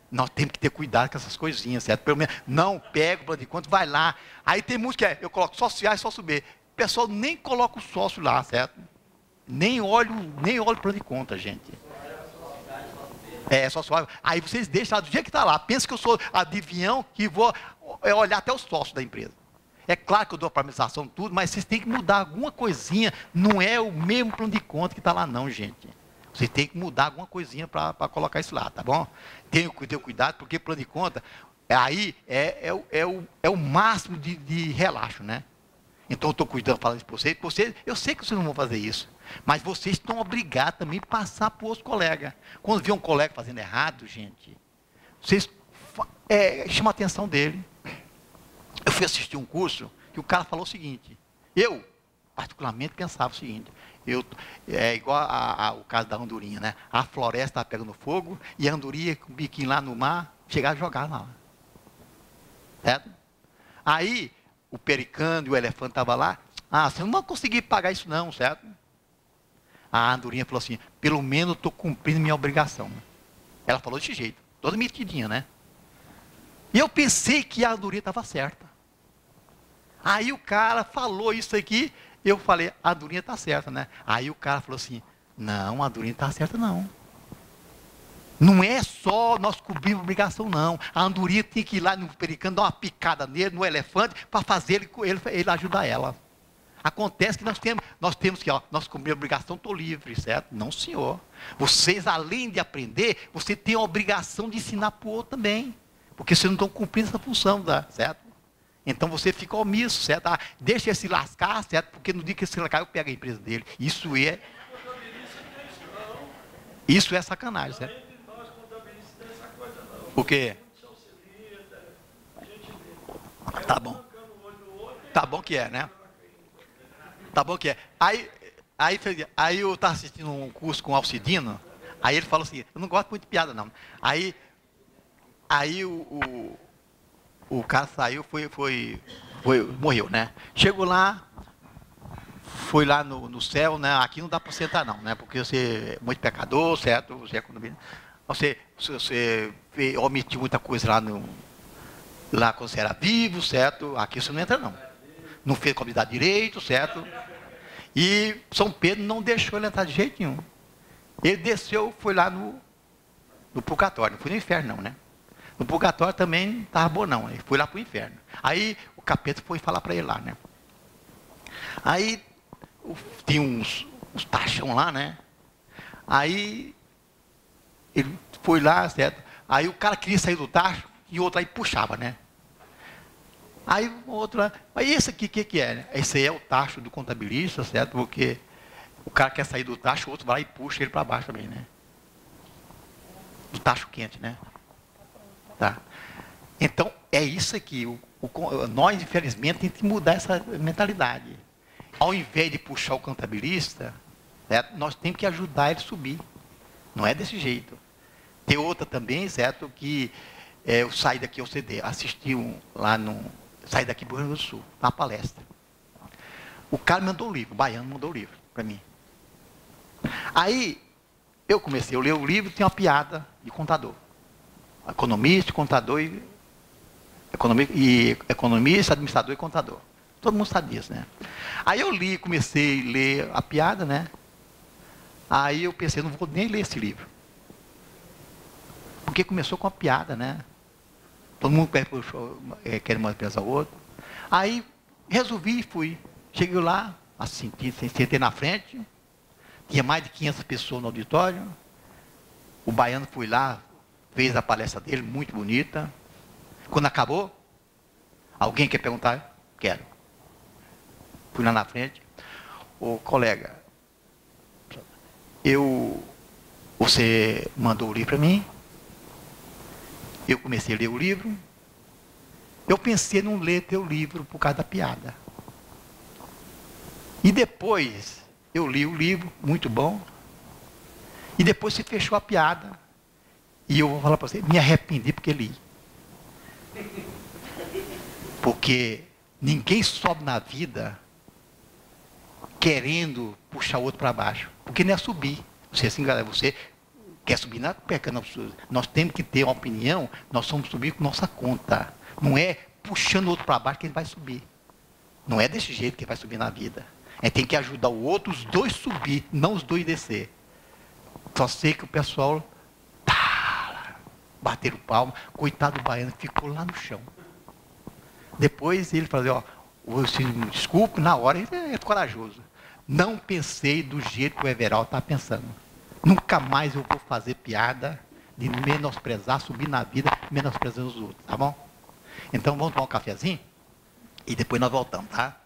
Nós temos que ter cuidado com essas coisinhas, certo? Pelo menos, não pega o plano de conta, vai lá. Aí tem muitos que eu coloco sócio A e sócio B. O pessoal nem coloca o sócio lá, certo? Nem olha o plano de conta, gente. É, sócio A. Aí vocês deixam lá do jeito que está lá. Pensa que eu sou adivinhão que vou olhar até os sócios da empresa. É claro que eu dou a parametrização tudo, mas vocês têm que mudar alguma coisinha. Não é o mesmo plano de conta que está lá não, gente. Vocês têm que mudar alguma coisinha para colocar isso lá, tá bom? Tenham cuidado, porque plano de conta, aí é o máximo de relaxo, né? Então eu estou cuidando, falando isso para vocês. Eu sei que vocês não vão fazer isso. Mas vocês estão obrigados também a passar para os colegas. Quando vê um colega fazendo errado, gente, vocês chamam a atenção dele. Eu fui assistir um curso que o cara falou o seguinte. Eu, particularmente, pensava o seguinte. É igual o caso da andorinha, né? A floresta estava pegando fogo e a andorinha com o biquinho lá no mar, chegava a jogar lá. Certo? Aí, o pericano e o elefante estavam lá. Ah, você não vai conseguir pagar isso não, certo? A andorinha falou assim, pelo menos eu estou cumprindo minha obrigação. Ela falou desse jeito, toda metidinha, né? E eu pensei que a andorinha estava certa. Aí o cara falou isso aqui, eu falei, a Andorinha está certa, né? Aí o cara falou assim, não, a Andorinha está certa não. Não é só nós cumprir a obrigação, não. A Andorinha tem que ir lá no pericano, dar uma picada nele, no elefante, para fazer ele ajudar ela. Acontece que nós temos que, ó, nós cumprir a obrigação, estou livre, certo? Não, senhor. Vocês, além de aprender, você tem a obrigação de ensinar para o outro também. Porque vocês não estão cumprindo essa função, certo? Então você fica omisso, certo? Ah, deixa ele se lascar, certo? Porque no dia que ele se lascar, eu pego a empresa dele. Isso é sacanagem, certo? O quê? Tá bom. Tá bom que é, né? Tá bom que é. Aí eu estava assistindo um curso com o Alcidino, aí ele falou assim, eu não gosto muito de piada, não. Aí o cara saiu, morreu, né? Chegou lá, foi lá no céu, né? Aqui não dá para você entrar, não, né? Porque você é muito pecador, certo? Você omitiu muita coisa lá quando você era vivo, certo? Aqui você não entra, não. Não fez comunidade direito, certo? E São Pedro não deixou ele entrar de jeito nenhum. Ele desceu, foi lá no purgatório, não foi no inferno, não, né? No purgatório também não estava bom, não. Ele foi lá para o inferno. Aí o capeta foi falar para ele lá, né? Aí tinha uns tachão lá, né? Aí ele foi lá, certo? Aí o cara queria sair do tacho e o outro aí puxava, né? Aí o outro lá, mas esse aqui, o que é? Né? Esse aí é o tacho do contabilista, certo? Porque o cara quer sair do tacho, o outro vai lá e puxa ele para baixo também, né? Do tacho quente, né? Tá? Então, é isso aqui. Nós, infelizmente, temos que mudar essa mentalidade. Ao invés de puxar o contabilista, certo? Nós temos que ajudar ele a subir. Não é desse jeito. Tem outra também, certo? Que eu saí daqui ao CD, assisti saí daqui para o Rio Grande do Sul, na palestra. O cara mandou um livro, o baiano mandou um livro para mim. Aí, eu comecei a ler o livro, tinha uma piada de contador. Economista, contador economista, administrador e contador. Todo mundo sabe disso, né? Aí eu comecei a ler a piada, né? Aí eu pensei, não vou nem ler esse livro. Porque começou com a piada, né? Todo mundo quer uma empresa ao outro. Aí resolvi e fui. Cheguei lá, assim, sentei na frente, tinha mais de 500 pessoas no auditório. O baiano foi lá, fez a palestra dele, muito bonita. Quando acabou, alguém quer perguntar? Quero. Fui lá na frente. Ô colega, você mandou o livro para mim. Eu comecei a ler o livro. Eu pensei em não ler teu livro por causa da piada. E depois, eu li o livro, muito bom. E depois se fechou a piada. E eu vou falar para você, me arrependi porque li. Porque ninguém sobe na vida querendo puxar o outro para baixo. Porque não é subir. Você quer subir na peca. Nós temos que ter uma opinião, nós vamos subir com nossa conta. Não é puxando o outro para baixo que ele vai subir. Não é desse jeito que ele vai subir na vida. Tem que ajudar o outro, os dois subir, não os dois descer. Só sei que o pessoal bateram palma, coitado do baiano, ficou lá no chão. Depois ele falou, desculpe, na hora ele é corajoso. Não pensei do jeito que o Everaldo está pensando. Nunca mais eu vou fazer piada de menosprezar, subir na vida, menosprezando os outros, tá bom? Então vamos tomar um cafezinho e depois nós voltamos, tá?